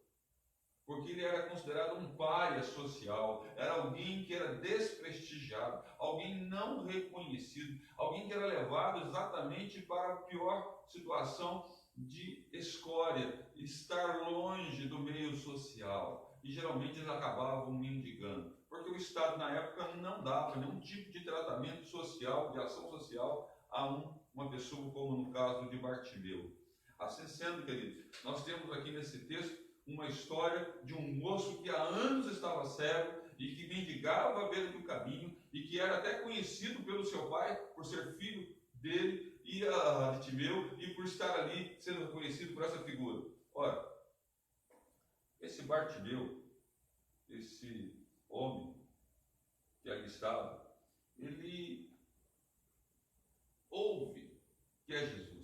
porque ele era considerado um pária social, era alguém que era desprestigiado, alguém não reconhecido, alguém que era levado exatamente para a pior situação de escória, estar longe do meio social. E geralmente eles acabavam mendigando, porque o Estado na época não dava nenhum tipo de tratamento social, de ação social a uma pessoa como no caso de Bartimeu. Assim sendo, queridos, nós temos aqui nesse texto uma história de um moço que há anos estava cego e que mendigava à beira do caminho e que era até conhecido pelo seu pai por ser filho dele e de Timeu e por estar ali sendo reconhecido por essa figura. Ora, esse Bartimeu, esse homem que ali estava, ele ouve que é Jesus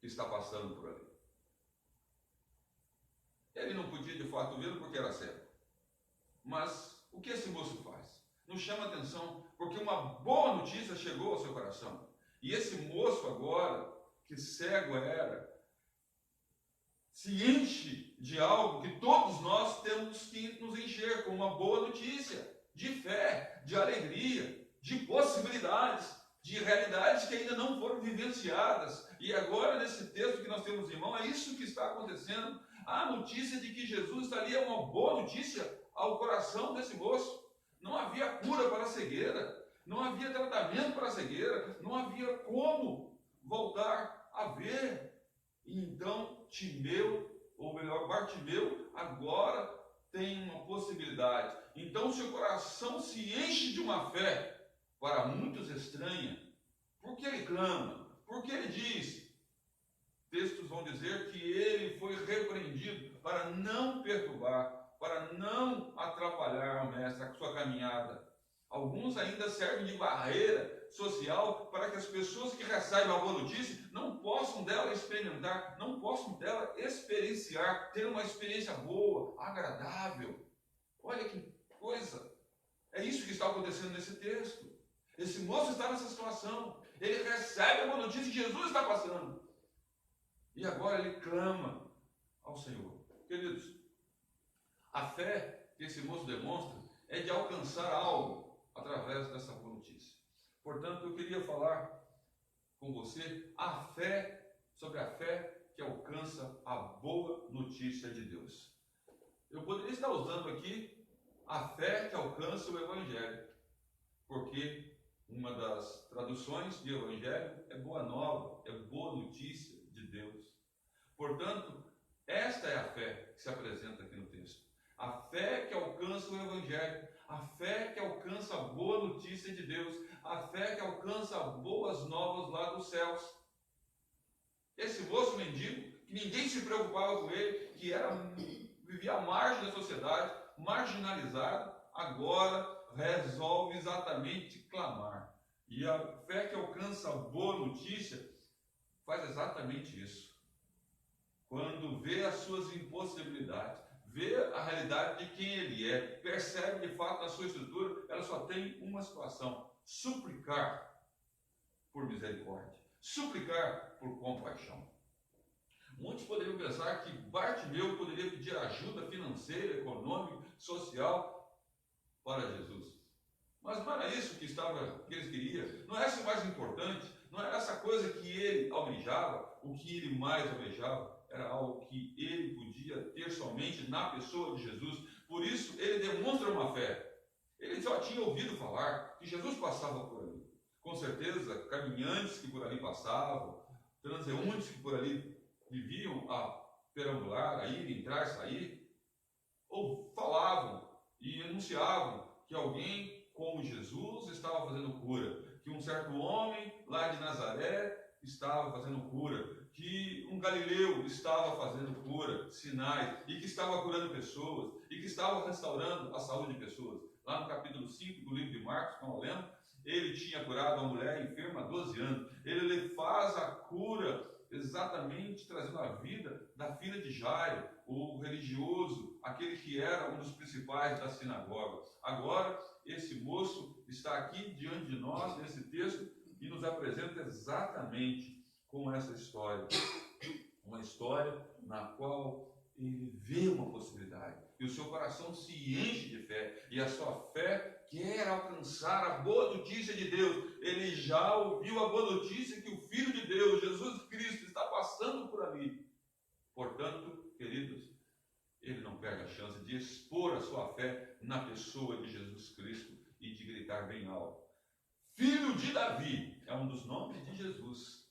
que está passando por ali. Ele não podia de fato vê-lo porque era cego. Mas o que esse moço faz? Nos chama a atenção porque uma boa notícia chegou ao seu coração. E esse moço agora, que cego era, se enche de algo que todos nós temos que nos encher com uma boa notícia, de fé, de alegria, de possibilidades, de realidades que ainda não foram vivenciadas. E agora, nesse texto que nós temos em mão, é isso que está acontecendo. A notícia de que Jesus está ali é uma boa notícia ao coração desse moço. Não havia cura para a cegueira, não havia tratamento para a cegueira, não havia como voltar a ver. E então Timeu, ou melhor, Bartimeu, agora tem uma possibilidade. Então seu coração se enche de uma fé, para muitos estranha, porque ele clama, porque ele diz. Textos vão dizer que ele foi repreendido para não perturbar, para não atrapalhar o mestre, a sua caminhada. Alguns ainda servem de barreira social para que as pessoas que recebem a boa notícia não possam dela experimentar, não possam dela experienciar, ter uma experiência boa, agradável. Olha que coisa! É isso que está acontecendo nesse texto. Esse moço está nessa situação. Ele recebe a boa notícia que Jesus está passando. E agora ele clama ao Senhor. Queridos, a fé que esse moço demonstra é de alcançar algo através dessa boa notícia. Portanto, eu queria falar com você sobre a fé que alcança a boa notícia de Deus. Eu poderia estar usando aqui a fé que alcança o Evangelho, porque uma das traduções de Evangelho é boa nova, é boa notícia de Deus. Portanto, esta é a fé que se apresenta aqui no texto. A fé que alcança o Evangelho, a fé que alcança a boa notícia de Deus, a fé que alcança boas novas lá dos céus. Esse moço mendigo, que ninguém se preocupava com ele, que vivia à margem da sociedade, marginalizado, agora resolve exatamente clamar. E a fé que alcança a boa notícia faz exatamente isso. Quando vê as suas impossibilidades, vê a realidade de quem ele é, percebe de fato a sua estrutura, ela só tem uma situação: suplicar por misericórdia, suplicar por compaixão. Muitos poderiam pensar que Bartimeu poderia pedir ajuda financeira, econômica, social para Jesus. Mas não era isso que eles queriam, não era isso o mais importante, não era essa coisa que ele almejava. O que ele mais almejava era algo que ele podia ter somente na pessoa de Jesus. Por isso ele demonstra uma fé. Ele já tinha ouvido falar que Jesus passava por ali. Com certeza, caminhantes que por ali passavam, transeuntes que por ali viviam a perambular, a ir, entrar, sair, ou falavam e anunciavam que alguém como Jesus estava fazendo cura, que um certo homem lá de Nazaré estava fazendo cura, que um galileu estava fazendo cura, sinais, e que estava curando pessoas, e que estava restaurando a saúde de pessoas. Lá no capítulo 5 do livro de Marcos, como lembro, ele tinha curado uma mulher enferma há 12 anos. Ele faz a cura exatamente trazendo a vida da filha de Jairo, o religioso, aquele que era um dos principais da sinagoga. Agora, esse moço está aqui diante de nós, nesse texto, e nos apresenta exatamente com essa história. Uma história na qual ele vê uma possibilidade. E o seu coração se enche de fé. E a sua fé quer alcançar a boa notícia de Deus. Ele já ouviu a boa notícia que o Filho de Deus, Jesus Cristo, está passando por ali. Portanto, queridos, ele não perde a chance de expor a sua fé na pessoa de Jesus Cristo e de gritar bem alto: Filho de Davi, é um dos nomes de Jesus,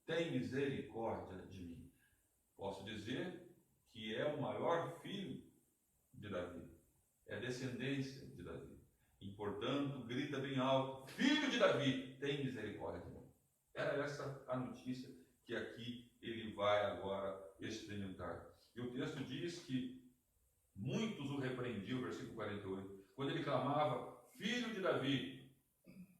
tem misericórdia de mim. Posso dizer que é o maior filho de Davi, é descendência de Davi. E, portanto, grita bem alto: Filho de Davi, tem misericórdia de mim. Era essa a notícia que aqui ele vai agora experimentar. E o texto diz que muitos o repreendiam, versículo 48, quando ele clamava: Filho de Davi,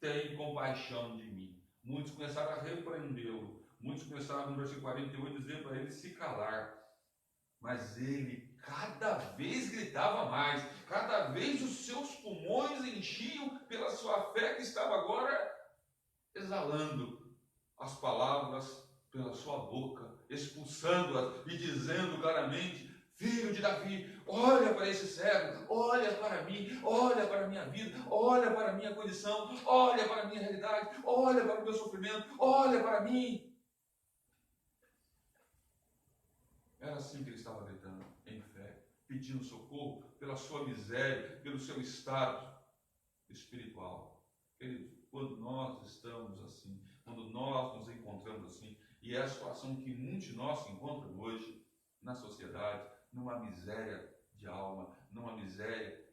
tem compaixão de mim. Muitos começaram a repreendê-lo. Muitos começaram, no versículo 48, a dizer para ele se calar. Mas ele cada vez gritava mais, cada vez os seus pulmões enchiam pela sua fé que estava agora exalando as palavras pela sua boca, expulsando-as e dizendo claramente: Filho de Davi, olha para esse cego, olha para mim, olha para a minha vida, olha para a minha condição, olha para a minha realidade, olha para o meu sofrimento, olha para mim. Era assim que ele estava gritando, em fé, pedindo socorro pela sua miséria, pelo seu estado espiritual. Queridos, quando nós estamos assim, quando nós nos encontramos assim, e é a situação que muitos de nós se encontram hoje na sociedade, numa miséria de alma, numa miséria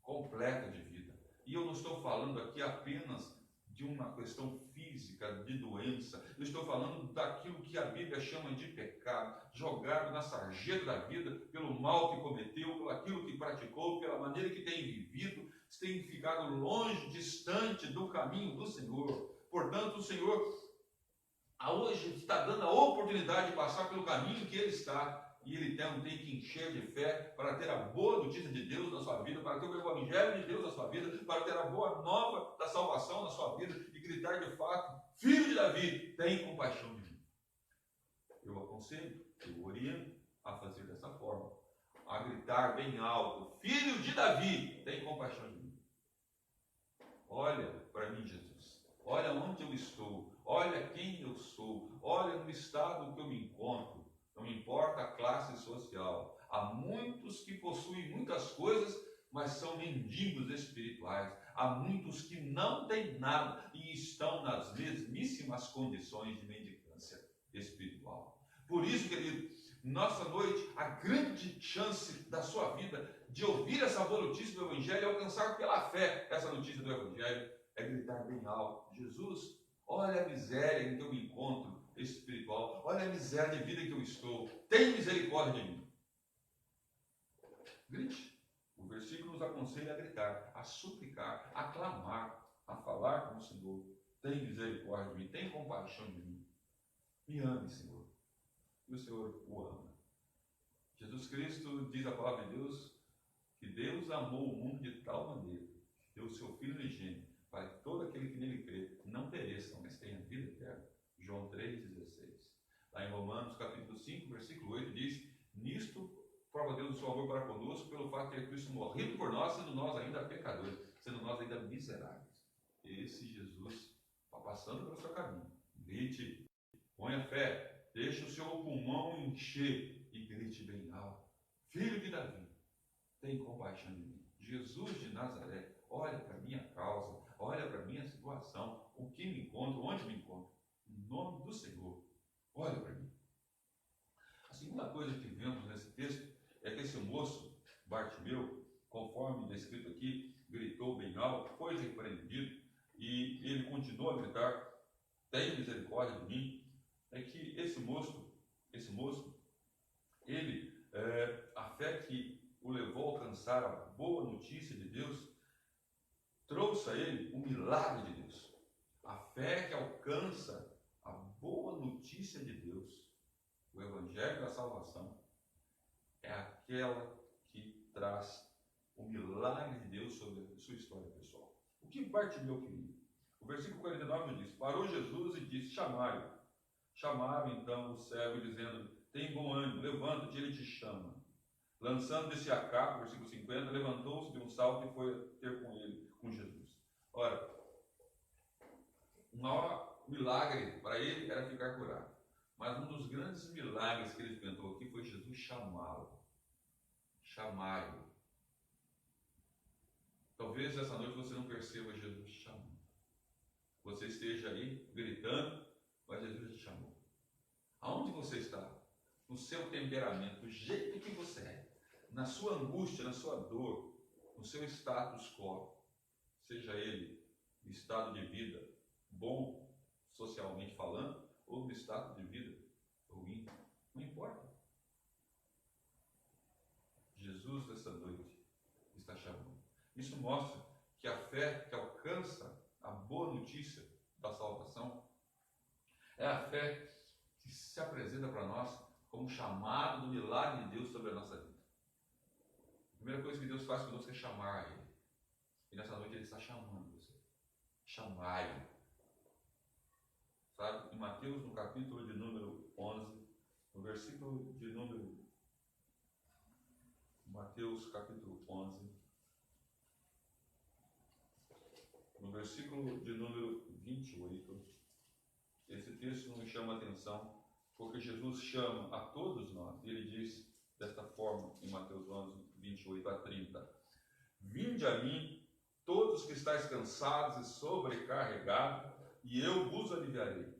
completa de vida. E eu não estou falando aqui apenas de uma questão física, de doença. Eu estou falando daquilo que a Bíblia chama de pecado, jogado na sarjeta da vida, pelo mal que cometeu, pelo aquilo que praticou, pela maneira que tem vivido, tem ficado longe, distante do caminho do Senhor. Portanto, o Senhor hoje está dando a oportunidade de passar pelo caminho que Ele está. E ele tem que encher de fé para ter a boa notícia de Deus na sua vida, para ter o Evangelho de Deus na sua vida, para ter a boa nova da salvação na sua vida e gritar de fato: Filho de Davi, tem compaixão de mim. Eu aconselho, eu oriento a fazer dessa forma, a gritar bem alto: Filho de Davi, tem compaixão de mim. Olha para mim, Jesus. Olha onde eu estou. Olha quem eu sou. Olha no estado que eu me encontro. Não importa a classe social. Há muitos que possuem muitas coisas, mas são mendigos espirituais. Há muitos que não têm nada e estão nas mesmíssimas condições de mendicância espiritual. Por isso, querido, nessa noite, a grande chance da sua vida de ouvir essa boa notícia do Evangelho e alcançar pela fé essa notícia do Evangelho é gritar bem alto: Jesus, olha a miséria em que eu me encontro espiritual, olha a miséria de vida em que eu estou, tem misericórdia de mim. Grite. O versículo nos aconselha a gritar, a suplicar, a clamar, a falar com o Senhor: tem misericórdia de mim, tem compaixão de mim, me ame, Senhor. E o Senhor o ama. Jesus Cristo diz a palavra de Deus que Deus amou o mundo de tal maneira que deu o seu Filho unigênito para que todo aquele que nele crê não pereça, mas tenha vida eterna. João 3,16. Lá em Romanos capítulo 5, versículo 8 diz: nisto prova Deus o seu amor para conosco, pelo fato de ter Cristo morrido por nós, sendo nós ainda pecadores, sendo nós ainda miseráveis. Esse Jesus está passando pelo seu caminho. Grite, ponha fé, deixe o seu pulmão encher e grite bem alto: Filho de Davi, tem compaixão de mim. Jesus de Nazaré, olha para a minha causa, olha para a minha situação, o que me encontro, onde me encontro. Em nome do Senhor, olha para mim. A segunda coisa que vemos nesse texto é que esse moço, Bartimeu, conforme descrito aqui, gritou bem alto, foi repreendido e ele continuou a gritar: tem misericórdia de mim. É que esse moço, ele, a fé que o levou a alcançar a boa notícia de Deus, trouxe a ele o milagre de Deus. A fé que alcança a boa notícia de Deus, o Evangelho da salvação, é aquela que traz o milagre de Deus sobre a sua história pessoal. O que Bartimeu queria? O versículo 49 diz: parou Jesus e disse: chamai-o. Chamaram então o cego dizendo: tem bom ânimo, levanta-te, ele te chama. Lançando-se a capa, versículo 50, levantou-se de um salto e foi ter com ele, com Jesus. Ora, o maior milagre para ele era ficar curado. Mas um dos grandes milagres que ele experimentou aqui foi Jesus chamá-lo. Chamai-lo. Talvez essa noite você não perceba Jesus te chamando. Você esteja aí gritando, mas Jesus te chamou. Aonde você está? No seu temperamento, do jeito que você é, na sua angústia, na sua dor, no seu status quo, seja ele no estado de vida bom, socialmente falando, ou no estado de vida ruim, não importa. Jesus, nessa noite, está chamando. Isso mostra que a fé que alcança a boa notícia da salvação é a fé que se apresenta para nós como chamado do milagre de Deus sobre a nossa vida. A primeira coisa que Deus faz conosco é chamar Ele. E nessa noite Ele está chamando você. Chamai-o. Sabe? Em Mateus, no capítulo de número 11, no versículo de número... Mateus, capítulo 11, no versículo de número 28, esse texto nos chama a atenção, porque Jesus chama a todos nós, e Ele diz desta forma, em Mateus 11, 28 a 30, vinde a mim, todos que estáis cansados e sobrecarregados, e eu vos aliviarei.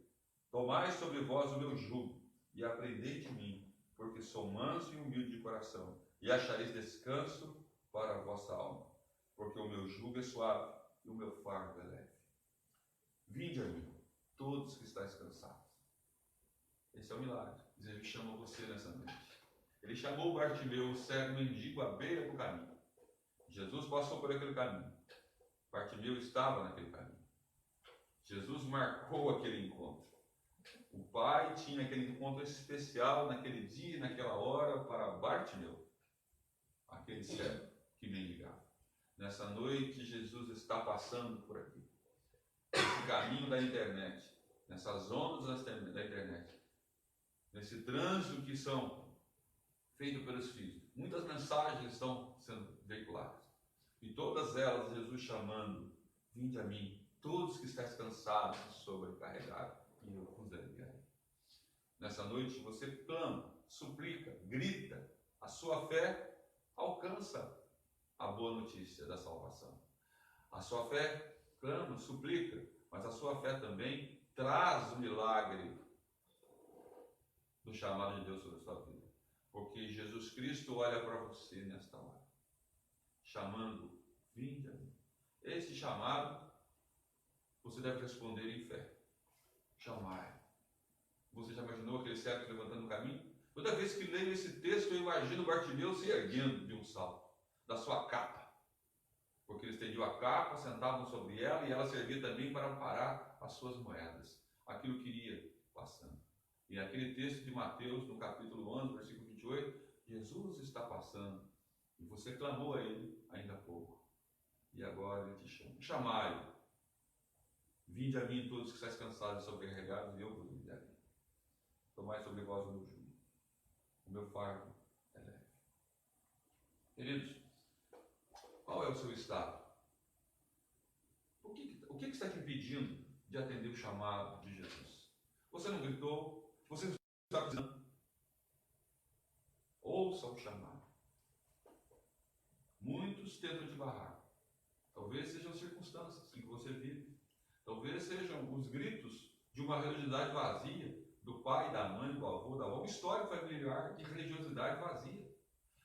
Tomai sobre vós o meu jugo, e aprendei de mim, porque sou manso e humilde de coração, e achareis descanso para a vossa alma, porque o meu jugo é suave, e o meu fardo é leve. Vinde a mim, todos que estáis cansados. Esse é o milagre. Ele chamou você nessa noite. Ele chamou Bartimeu, o cego mendigo, à beira do caminho. Jesus passou por aquele caminho. Bartimeu estava naquele caminho. Jesus marcou aquele encontro. O Pai tinha aquele encontro especial naquele dia, naquela hora, para Bartimeu, aquele cego que mendigava. Nessa noite, Jesus está passando por aqui. Nesse caminho da internet, nessas ondas da internet, nesse trânsito que são feitos pelos filhos. Muitas mensagens estão sendo veiculadas. E todas elas, Jesus chamando, vinde a mim, todos que estáis cansados e sobrecarregados, e eu vos aliviarei. Nessa noite você clama, suplica, grita, a sua fé alcança a boa notícia da salvação. A sua fé clama, suplica, mas a sua fé também traz o milagre do chamado de Deus sobre a sua vida. Porque Jesus Cristo olha para você nesta hora, chamando, vinde a mim. Esse chamado, você deve responder em fé. Chamai. Você já imaginou aquele cego levantando no caminho? Toda vez que leio esse texto, eu imagino Bartimeu se erguendo de um salto, da sua capa. Porque ele estendiu a capa, sentavam sobre ela, e ela servia também para amparar as suas moedas. Aquilo que iria passando. E naquele texto de Mateus, no capítulo 11, versículo 28, Jesus está passando. E você clamou a Ele ainda há pouco. E agora Ele te chama. Chamai-o. Vinde a mim todos que estáis cansados e sobrecarregados, e eu vos aliviarei. Tomai sobre vós o meu jugo. O meu fardo é leve. Queridos, qual é o seu estado? O que está te impedindo de atender o chamado de Jesus? Você não gritou? Você não está precisando? Ouça o chamado. Muitos tentam te barrar. Talvez sejam as circunstâncias em que você vive. Talvez sejam os gritos de uma religiosidade vazia, do pai, da mãe, do avô, da avó, uma história familiar de religiosidade vazia.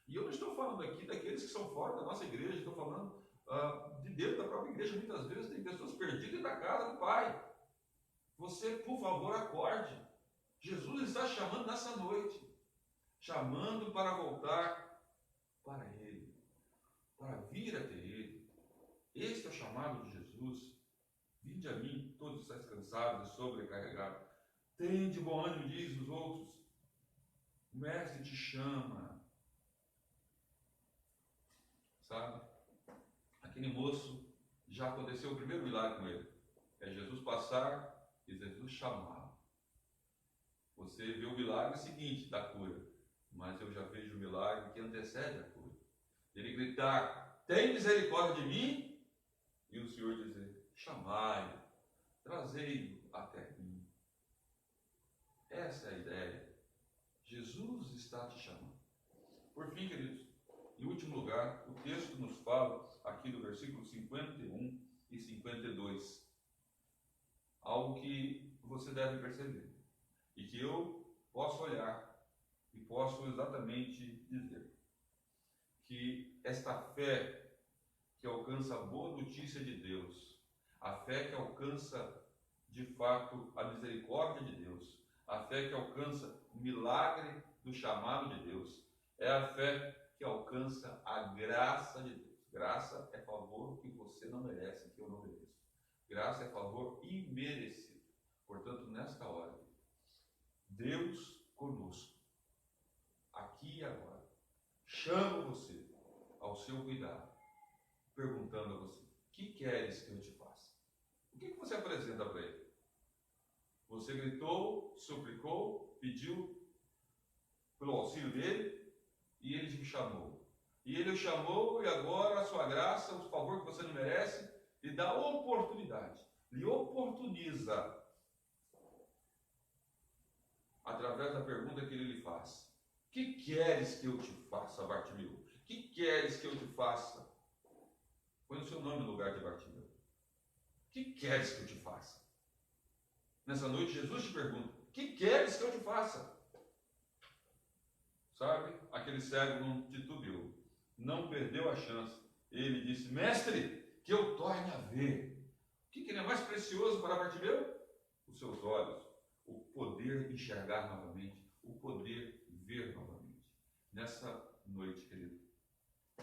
E eu não estou falando aqui daqueles que são fora da nossa igreja, estou falando de dentro da própria igreja. Muitas vezes tem pessoas perdidas da casa do pai. Você, por favor, acorde. Jesus está chamando nessa noite, chamando para voltar para Ele, para vir até Ele. Este é o chamado de Jesus. Vinde a mim, todos estáis cansados e sobrecarregados. Tende bom ânimo, diz os outros. O Mestre te chama. Sabe? Aquele moço, já aconteceu o primeiro milagre com ele. É Jesus passar e Jesus chamá-lo. Você vê o milagre seguinte da cura, mas eu já vejo o milagre que antecede a cura. Ele gritar: tem misericórdia de mim? E o Senhor dizer: chamai-o, trazei-o até mim. Essa é a ideia. Jesus está te chamando. Por fim, queridos, em último lugar, o texto nos fala aqui do versículo 51 e 52, algo que você deve perceber e que eu posso olhar e posso exatamente dizer que esta fé que alcança a boa notícia de Deus, a fé que alcança de fato a misericórdia de Deus, a fé que alcança o milagre do chamado de Deus, é a fé que alcança a graça de Deus. Graça é favor que você não merece, que eu não mereço. Graça é favor imerecido. Portanto, nesta hora, Deus conosco, aqui e agora, chama você ao seu cuidado, perguntando a você: o que queres que eu te faça? O que você apresenta para ele? Você gritou, suplicou, pediu pelo auxílio dele e ele te chamou. E ele o chamou e agora a sua graça, o favor que você não merece, lhe dá oportunidade, lhe oportuniza através da pergunta que ele lhe faz: o que queres que eu te faça, Bartimeu? O que queres que eu te faça? Põe o seu nome no lugar de Bartimeu. O que queres que eu te faça? Nessa noite Jesus te pergunta: o que queres que eu te faça? Sabe, aquele cego não titubeou, não perdeu a chance. Ele disse: mestre, que eu torne a ver. O que é mais precioso para Bartimeu? Os seus olhos, o poder enxergar novamente, o poder ver novamente. Nessa noite, querido,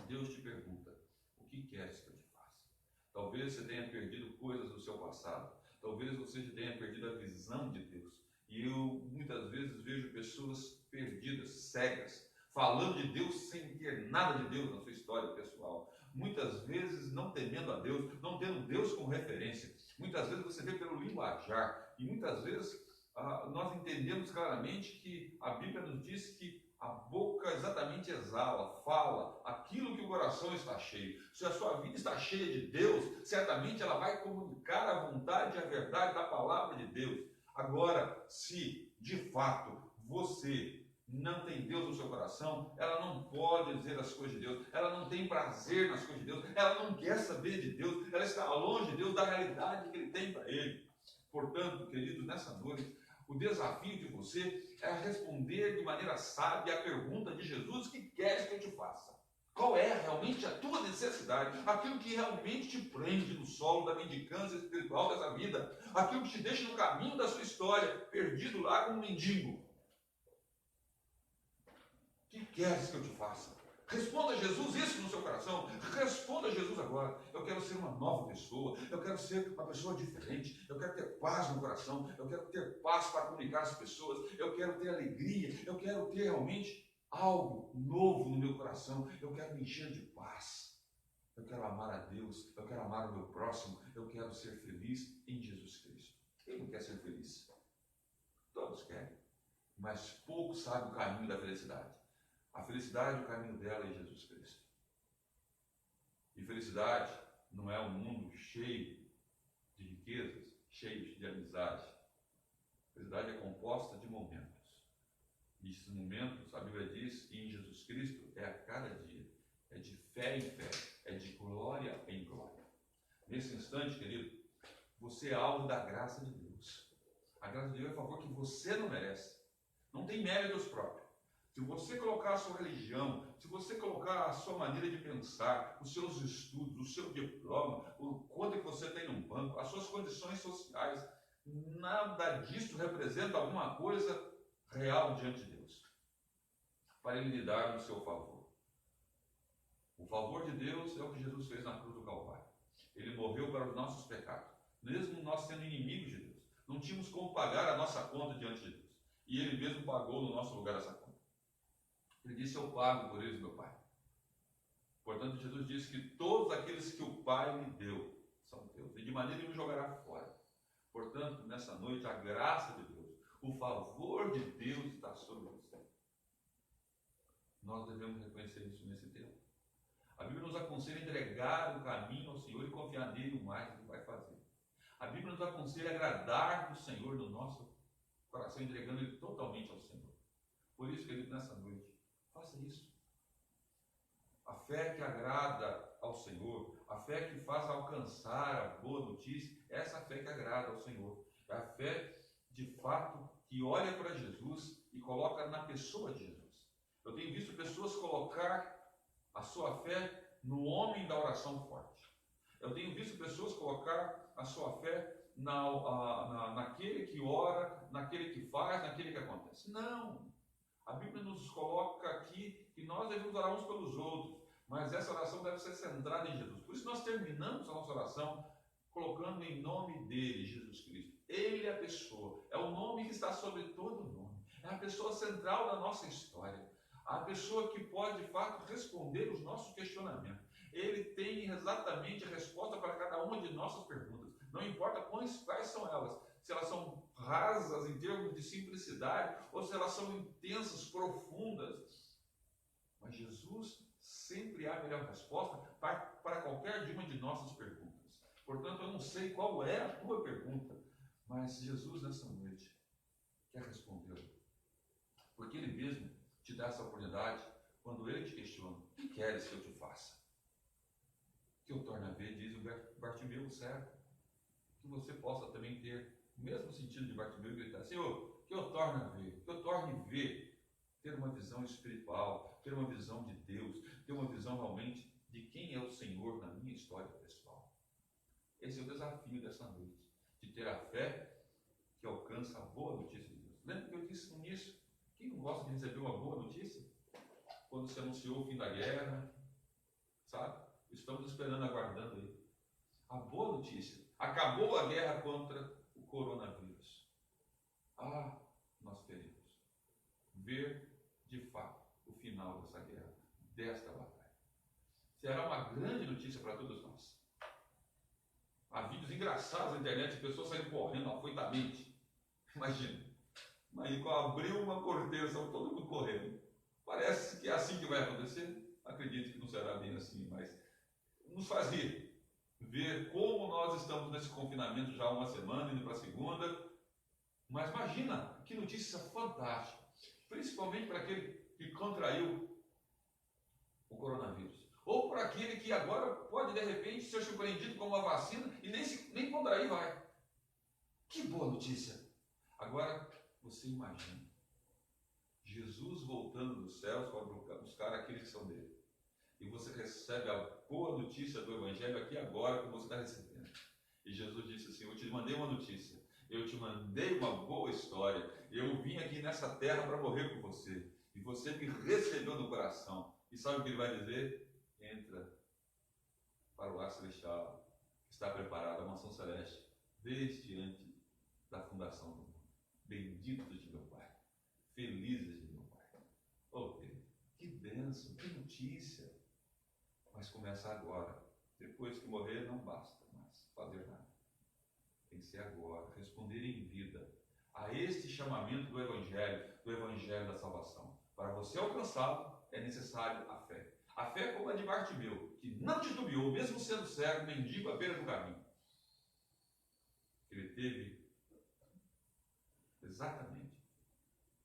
Deus te pergunta: o que queres que eu te faça? Talvez você tenha perdido coisas do seu passado, talvez você tenha perdido a visão de Deus. E eu muitas vezes vejo pessoas perdidas, cegas, falando de Deus sem ter nada de Deus na sua história pessoal. Muitas vezes não temendo a Deus, não tendo Deus como referência. Muitas vezes você vê pelo linguajar. E muitas vezes nós entendemos claramente que a Bíblia nos diz que a boca exatamente exala, fala aquilo que o coração está cheio. Se a sua vida está cheia de Deus, certamente ela vai comunicar a vontade e a verdade da palavra de Deus. Agora, se de fato você não tem Deus no seu coração, ela não pode dizer as coisas de Deus, ela não tem prazer nas coisas de Deus, ela não quer saber de Deus, ela está longe de Deus, da realidade que Ele tem para ele. Portanto, queridos, nessa noite, o desafio de você é responder de maneira sábia a pergunta de Jesus: o que queres que eu te faça? Qual é realmente a tua necessidade? Aquilo que realmente te prende no solo da mendicância espiritual dessa vida, aquilo que te deixa no caminho da sua história, perdido lá como um mendigo. O que queres que eu te faça? Responda a Jesus isso no seu coração. Responda a Jesus agora: eu quero ser uma nova pessoa, eu quero ser uma pessoa diferente, eu quero ter paz no coração, eu quero ter paz para comunicar às pessoas, eu quero ter alegria, eu quero ter realmente algo novo no meu coração, eu quero me encher de paz, eu quero amar a Deus, eu quero amar o meu próximo, eu quero ser feliz em Jesus Cristo. Quem não quer ser feliz? Todos querem, mas poucos sabem o caminho da felicidade. A felicidade, o caminho dela é Jesus Cristo. E felicidade não é um mundo cheio de riquezas, cheio de amizade. Felicidade é composta de momentos. E esses momentos, a Bíblia diz que em Jesus Cristo é a cada dia, é de fé em fé, é de glória em glória. Nesse instante, querido, você é alvo da graça de Deus. A graça de Deus é um favor que você não merece. Não tem méritos próprios. Se você colocar a sua religião, se você colocar a sua maneira de pensar, os seus estudos, o seu diploma, o quanto que você tem no banco, as suas condições sociais, nada disso representa alguma coisa real diante de Deus, para Ele lhe dar no seu favor. O favor de Deus é o que Jesus fez na cruz do Calvário. Ele morreu para os nossos pecados, mesmo nós sendo inimigos de Deus. Não tínhamos como pagar a nossa conta diante de Deus. E Ele mesmo pagou no nosso lugar essa conta. Ele disse: eu pago por eles, meu Pai. Portanto, Jesus disse que todos aqueles que o Pai me deu são teus, e de maneira nenhuma jogará fora. Portanto, nessa noite, a graça de Deus, O favor de Deus está sobre você. Nós devemos reconhecer isso nesse tempo. A Bíblia nos aconselha a entregar o caminho ao Senhor e confiar nele o mais que Ele vai fazer. A Bíblia nos aconselha a agradar do Senhor no nosso coração, entregando Ele totalmente ao Senhor. Por isso, querido, nessa noite, faça isso. A fé que agrada ao Senhor, a fé que faz alcançar a boa notícia, é essa fé que agrada ao Senhor. É a fé, de fato, que olha para Jesus e coloca na pessoa de Jesus. Eu tenho visto pessoas colocar a sua fé no homem da oração forte. Eu tenho visto pessoas colocar a sua fé naquele que ora, naquele que faz, naquele que acontece. Não! A Bíblia nos coloca aqui que nós devemos orar uns pelos outros, mas essa oração deve ser centrada em Jesus. Por isso nós terminamos a nossa oração colocando em nome dele, Jesus Cristo. Ele é a pessoa, é o nome que está sobre todo o nome. É a pessoa central da nossa história. A pessoa que pode, de fato, responder os nossos questionamentos. Ele tem exatamente a resposta para cada uma de nossas perguntas. Não importa quais são elas. Se elas são rasas em termos de simplicidade, ou se elas são intensas, profundas. Mas Jesus sempre há a melhor resposta para qualquer uma de nossas perguntas. Portanto, eu não sei qual é a tua pergunta, mas Jesus, nessa noite, quer responder. Porque Ele mesmo te dá essa oportunidade quando Ele te questiona: o que queres que eu te faça? Que eu torne a ver, diz o Bartimeu, o cego, que você possa também ter o mesmo sentido de Bartimeu e gritar: Senhor, que eu torne a ver, que eu torne a ver, ter uma visão espiritual, ter uma visão de Deus, ter uma visão realmente de quem é o Senhor na minha história pessoal. Esse é o desafio dessa noite, de ter a fé que alcança a boa notícia de Deus. Lembra que eu disse no início? Quem não gosta de receber uma boa notícia? Quando se anunciou o fim da guerra, sabe? Estamos esperando, aguardando aí. A boa notícia: acabou a guerra contra o coronavírus. Ah, nós queremos ver de fato o final dessa guerra, desta batalha. Será uma grande notícia para todos nós. Há vídeos engraçados na internet de pessoas saindo correndo afoitamente. Imagina quando abriu uma porteira, estão todo mundo correndo. Parece que é assim que vai acontecer. Acredito que não será bem assim, mas nos faz rir. Ver como nós estamos nesse confinamento já há uma semana, indo para a segunda. Mas imagina que notícia fantástica. Principalmente para aquele que contraiu o coronavírus. Ou para aquele que agora pode, de repente, ser surpreendido com uma vacina e nem contrair vai. Que boa notícia! Agora, você imagina Jesus voltando dos céus para buscar aqueles que são dele. E você recebe a boa notícia do Evangelho aqui agora que você está recebendo. E Jesus disse assim: eu te mandei uma notícia, eu te mandei uma boa história, eu vim aqui nessa terra para morrer por você. E você me recebeu no coração. E sabe o que ele vai dizer? Entra para o lar celestial, que está preparado, a mansão celeste, desde antes da fundação do mundo. Benditos de meu Pai, felizes de meu Pai. Oh, Deus, que bênção, que notícia. Mas começa agora. Depois que morrer não basta mais fazer nada. Tem que ser agora, responder em vida a este chamamento do Evangelho da salvação. Para você alcançá-lo, é necessário a fé. A fé como a de Bartimeu, que não titubeou, mesmo sendo cego, mendigo à beira do caminho. Ele teve exatamente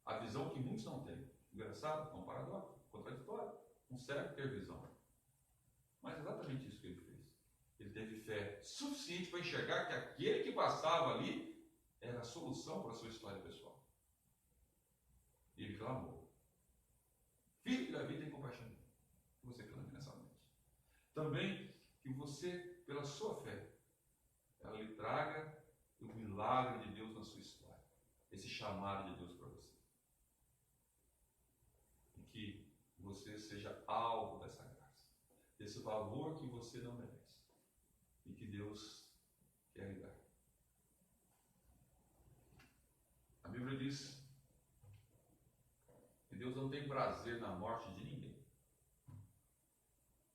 a visão que muitos não têm. Engraçado, é um paradoxo, contraditório. Um cego ter visão. Mas é exatamente isso que ele fez. Ele teve fé suficiente para enxergar que aquele que passava ali era a solução para a sua história pessoal. E ele clamou: Filho de Davi, tem compaixão de mim. Que você clame nessa noite. Também que você, pela sua fé, ela lhe traga o milagre de Deus na sua história. Esse chamado de Deus para você. E que você seja alvo dessa graça, desse valor que você não merece. E que Deus quer lhe dar. A Bíblia diz que Deus não tem prazer na morte de ninguém.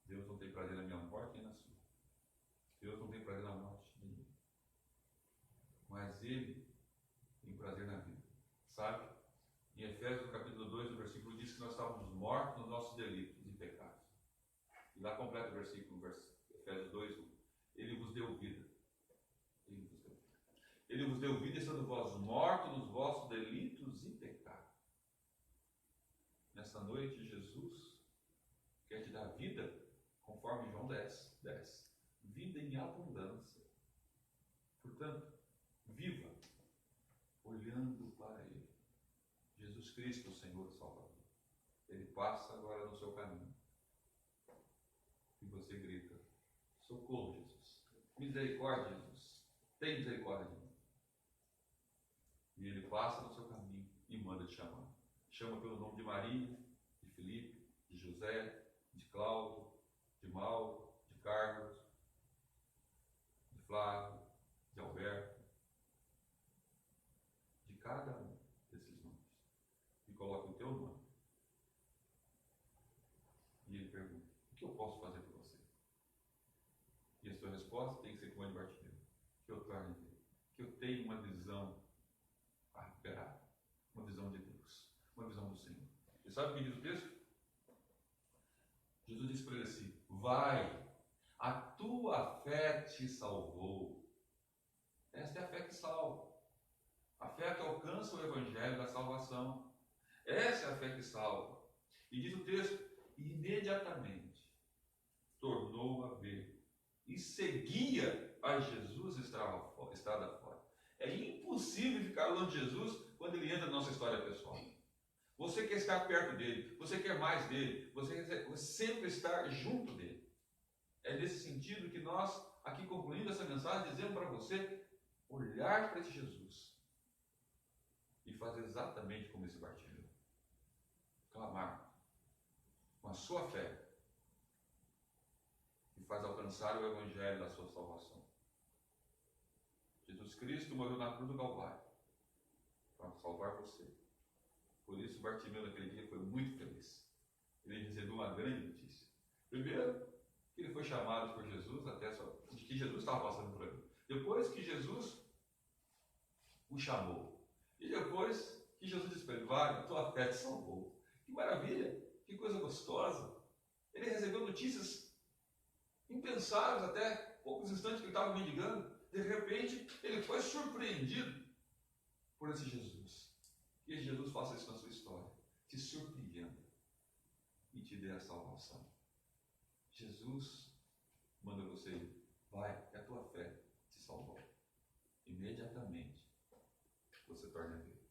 Deus não tem prazer na minha morte nem na sua. Deus não tem prazer na morte de ninguém. Mas Ele tem prazer na vida. sabe? Em Efésios, no capítulo 2, no versículo, diz que nós estávamos mortos nos nossos delitos e pecados. E lá completa o versículo, Efésios 2, 1. Ele vos deu vida. Ele vos deu vida, estando vós mortos nos vossos delitos e pecados. Nesta noite, Jesus quer te dar vida, conforme João 10. Vida em abundância. Portanto, viva olhando para Ele. Jesus Cristo, o Senhor Salvador. Ele passa agora no seu caminho. E você grita: socorro, Jesus. Misericórdia, Jesus. Tem misericórdia de mim. E Ele passa no seu caminho e manda te chamar. Chama pelo nome de Maria, de Felipe, de José, de Cláudio, de Mauro, de Carlos, de Flávio, de Alberto, de cada um desses nomes. E coloca o teu nome. E ele pergunta: o que eu posso fazer por você? E a sua resposta tem que ser como a de Bartimeu: que eu torne Deus, que eu tenha uma visão recuperada, uma visão de Deus, uma visão do Senhor. E sabe o que diz o texto? Jesus disse para ele assim: vai, a tua fé te salvou. Esta é a fé que salva. A fé que alcança o evangelho da salvação. Essa é a fé que salva. E diz o texto: imediatamente tornou a ver e seguia a Jesus estrada fora. É impossível ficar longe de Jesus quando ele entra na nossa história pessoal. Você quer estar perto dele, você quer mais dele, você quer sempre estar junto dele. É nesse sentido que nós, aqui concluindo essa mensagem, dizemos para você olhar para esse Jesus e fazer exatamente como esse Bartimeu. Clamar com a sua fé e faz alcançar o evangelho da sua salvação. Jesus Cristo morreu na cruz do Calvário para salvar você. Por isso, Bartimeu naquele dia foi muito feliz. Ele recebeu uma grande notícia. Primeiro, que ele foi chamado por Jesus, até de que Jesus estava passando por ele. Depois que Jesus o chamou. E depois que Jesus disse para ele: vai, a tua fé te salvou. Que maravilha, que coisa gostosa. Ele recebeu notícias impensáveis até poucos instantes que ele estava mendigando. De repente, ele foi surpreendido por esse Jesus. Que Jesus faça isso na sua história. Te surpreenda e te dê a salvação. Jesus manda você ir. Vai, que a tua fé te salvou. Imediatamente você torna a ver.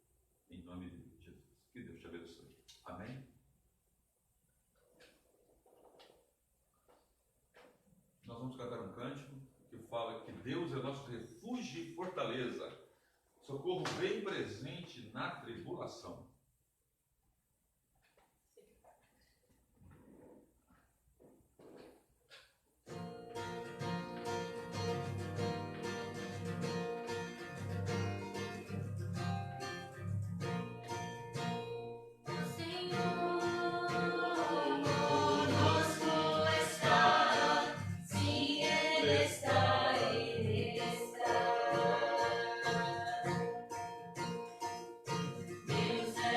Em nome de Jesus. Que Deus te abençoe. Amém? Nós vamos cantar um cântico que fala que Deus é nosso refúgio e fortaleza, socorro bem presente na tribulação. Deus é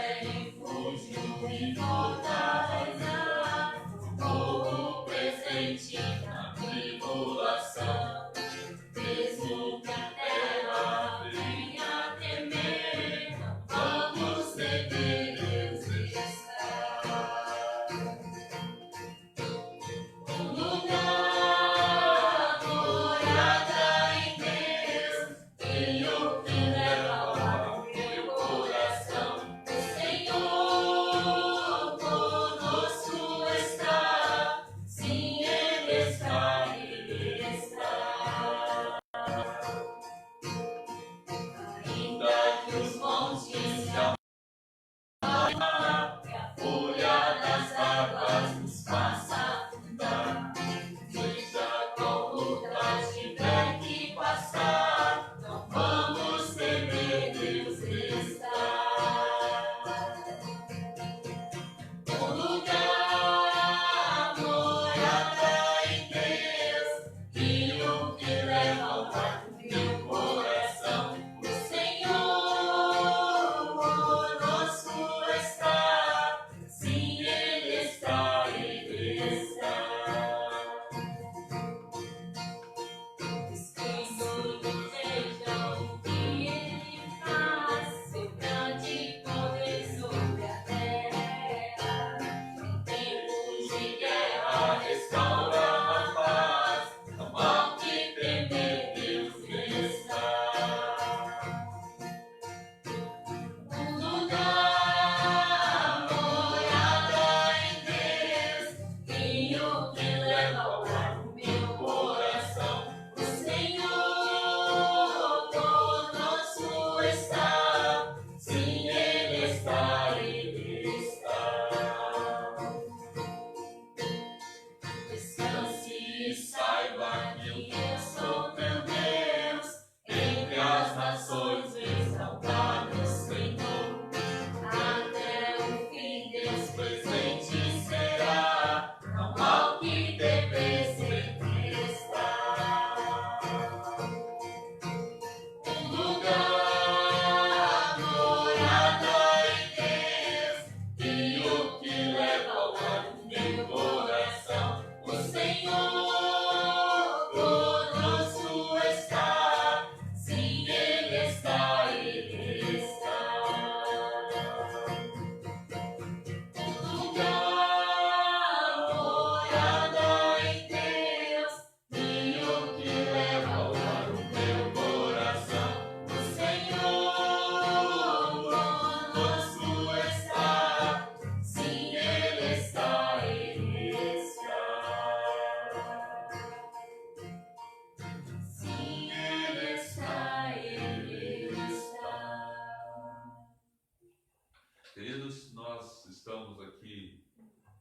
Queridos, nós estamos aqui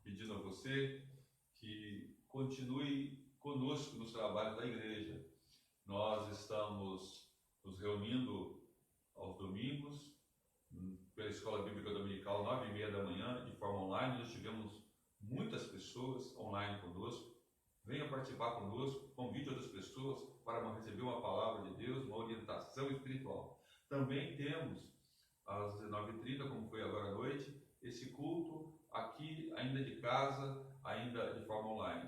pedindo a você que continue conosco nos trabalhos da igreja. Nós estamos nos reunindo aos domingos, pela Escola Bíblica Dominical, 9h30 da manhã, de forma online. Nós tivemos muitas pessoas online conosco. Venha participar conosco, convide outras pessoas para receber uma palavra de Deus, uma orientação espiritual. Também temos, às 19h30, como foi agora à noite, esse culto aqui, ainda de casa, ainda de forma online,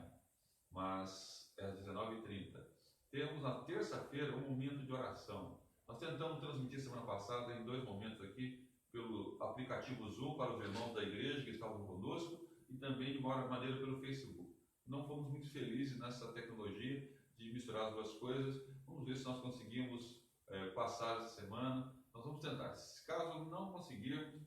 mas é às 19h30. Temos na terça-feira um momento de oração. Nós tentamos transmitir semana passada em 2 momentos aqui, pelo aplicativo Zoom para os irmãos da igreja que estavam conosco e também de uma maneira pelo Facebook. Não fomos muito felizes nessa tecnologia de misturar as 2 coisas. Vamos ver se nós conseguimos passar essa semana. Nós vamos tentar. Se caso não conseguirmos,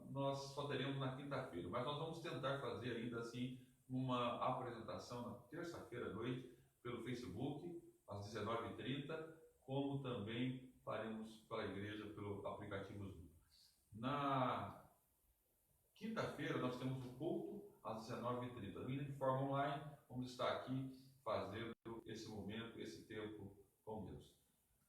nós só teremos na quinta-feira. Mas nós vamos tentar fazer ainda assim uma apresentação na terça-feira à noite pelo Facebook, às 19h30, como também faremos para a igreja pelo aplicativo Zoom. Na quinta-feira nós temos o culto às 19h30. Ainda de forma online, vamos estar aqui fazendo esse momento, esse tempo com Deus.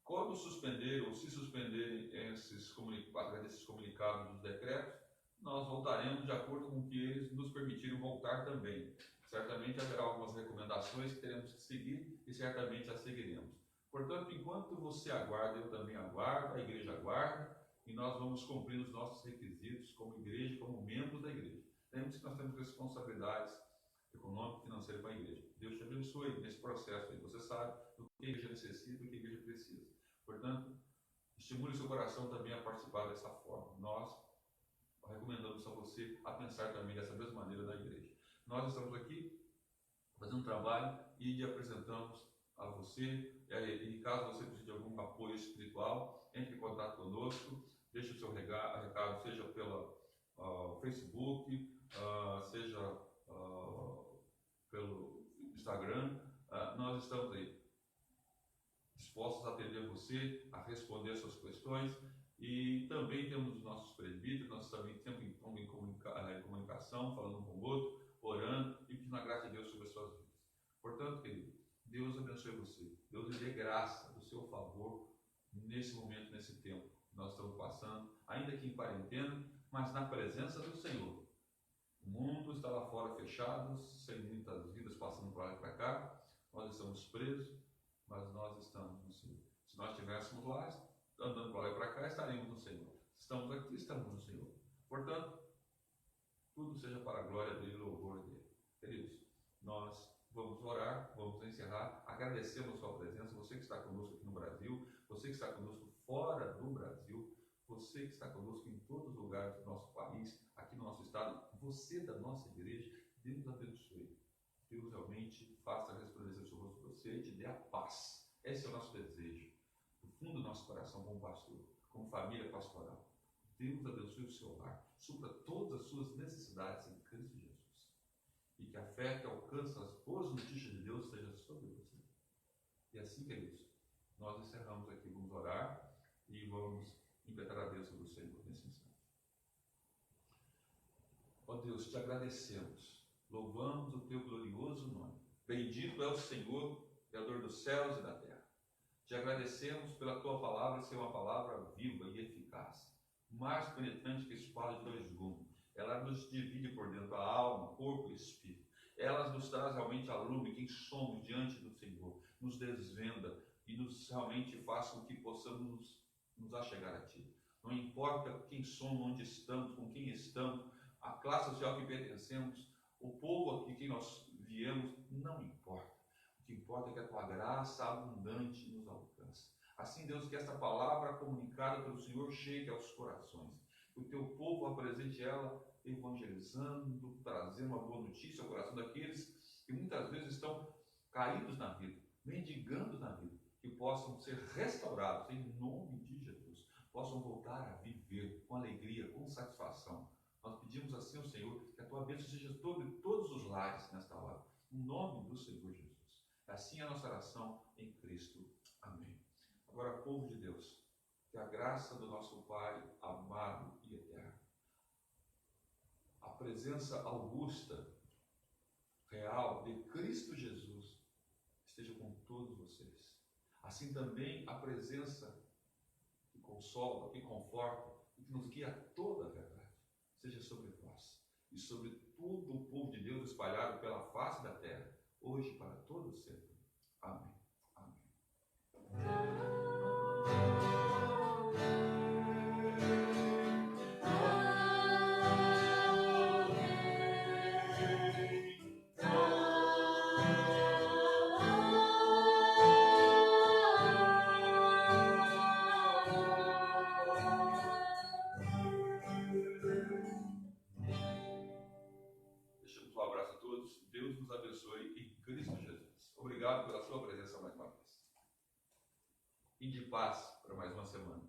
Quando suspender ou se suspenderem esses comunicados dos decretos, nós voltaremos de acordo com o que eles nos permitirem voltar também. Certamente haverá algumas recomendações que teremos que seguir e certamente as seguiremos. Portanto, enquanto você aguarda, eu também aguardo, a igreja aguarda, e nós vamos cumprir os nossos requisitos como igreja, como membros da igreja. Lembre-se que nós temos responsabilidades econômicas e financeiras com a igreja. Deus te abençoe nesse processo aí. Você sabe do que a igreja necessita e do que a igreja precisa. Portanto, estimule seu coração também a participar dessa forma. Nós recomendamos a você a pensar também dessa mesma maneira na igreja. Nós estamos aqui fazendo um trabalho e apresentamos a você, e caso você precise de algum apoio espiritual, entre em contato conosco, deixe o seu recado, seja pelo Facebook, seja pelo Instagram. Nós estamos aí dispostos a atender você, a responder as suas questões, e também temos os nossos presbíteros. Nós também sempre estamos em comunicação, falando um com o outro, orando e pedindo a graça de Deus sobre as suas vidas. Portanto, querido, Deus abençoe você. Deus lhe dê graça do seu favor nesse momento, nesse tempo que nós estamos passando, ainda que em quarentena, mas na presença do Senhor. O mundo está lá fora fechado, sem muitas vidas passando para lá e para cá. Nós estamos presos, mas nós estamos no Senhor. Se nós estivéssemos lá, andando para lá e para cá, estaremos no Senhor. Se estamos aqui, estamos no Senhor. Portanto, tudo seja para a glória dele e louvor dele. Queridos, nós vamos orar, vamos encerrar. Agradecemos a sua presença, você que está conosco aqui no Brasil, você que está conosco fora do Brasil, você que está conosco em todos os lugares do nosso país, aqui no nosso estado, você da nossa igreja. Deus abençoe. Deus realmente faça resplandecer sobre você e te dê a paz. Esse é o nosso desejo, do fundo do nosso coração, como pastor, como família pastoral. Deus abençoe o seu lar, supra todas as suas necessidades em Cristo Jesus. E que a fé que alcança as boas notícias de Deus esteja sobre você. E assim, queridos, nós encerramos aqui, vamos orar e vamos impetrar a bênção do Senhor nesse instante. Ó Deus, te agradecemos, louvamos o teu glorioso nome. Bendito é o Senhor, Criador dos céus e da terra. Te agradecemos pela tua palavra ser uma palavra viva e eficaz, mais penetrante que espada de 2 gumes. Ela nos divide por dentro a alma, corpo e espírito. Ela nos traz realmente a lume, quem somos diante do Senhor, nos desvenda e nos realmente faz com que possamos nos achegar a Ti. Não importa quem somos, onde estamos, com quem estamos, a classe social que pertencemos, o povo de quem nós viemos, não importa. O que importa é que a Tua graça abundante nos alcance. Assim, Deus, que esta palavra comunicada pelo Senhor chegue aos corações. Que o Teu povo apresente ela evangelizando, trazendo uma boa notícia ao coração daqueles que muitas vezes estão caídos na vida, mendigando na vida, que possam ser restaurados em nome de Jesus, possam voltar a viver com alegria, com satisfação. Nós pedimos assim ao Senhor que a Tua bênção seja sobre todos os lares nesta hora, em nome do Senhor Jesus. Assim é a nossa oração em Cristo. Amém. Agora, povo de Deus, que a graça do nosso Pai amado e eterno, presença augusta, real, de Cristo Jesus esteja com todos vocês. Assim também a presença que consola, que conforta e que nos guia a toda a verdade seja sobre vós e sobre todo o povo de Deus espalhado pela face da terra, hoje e para todo sempre. Amém. Amém. Deixamos um abraço a todos. Deus nos abençoe em Cristo Jesus. Obrigado pela sua presença mais uma vez. E de paz para mais uma semana.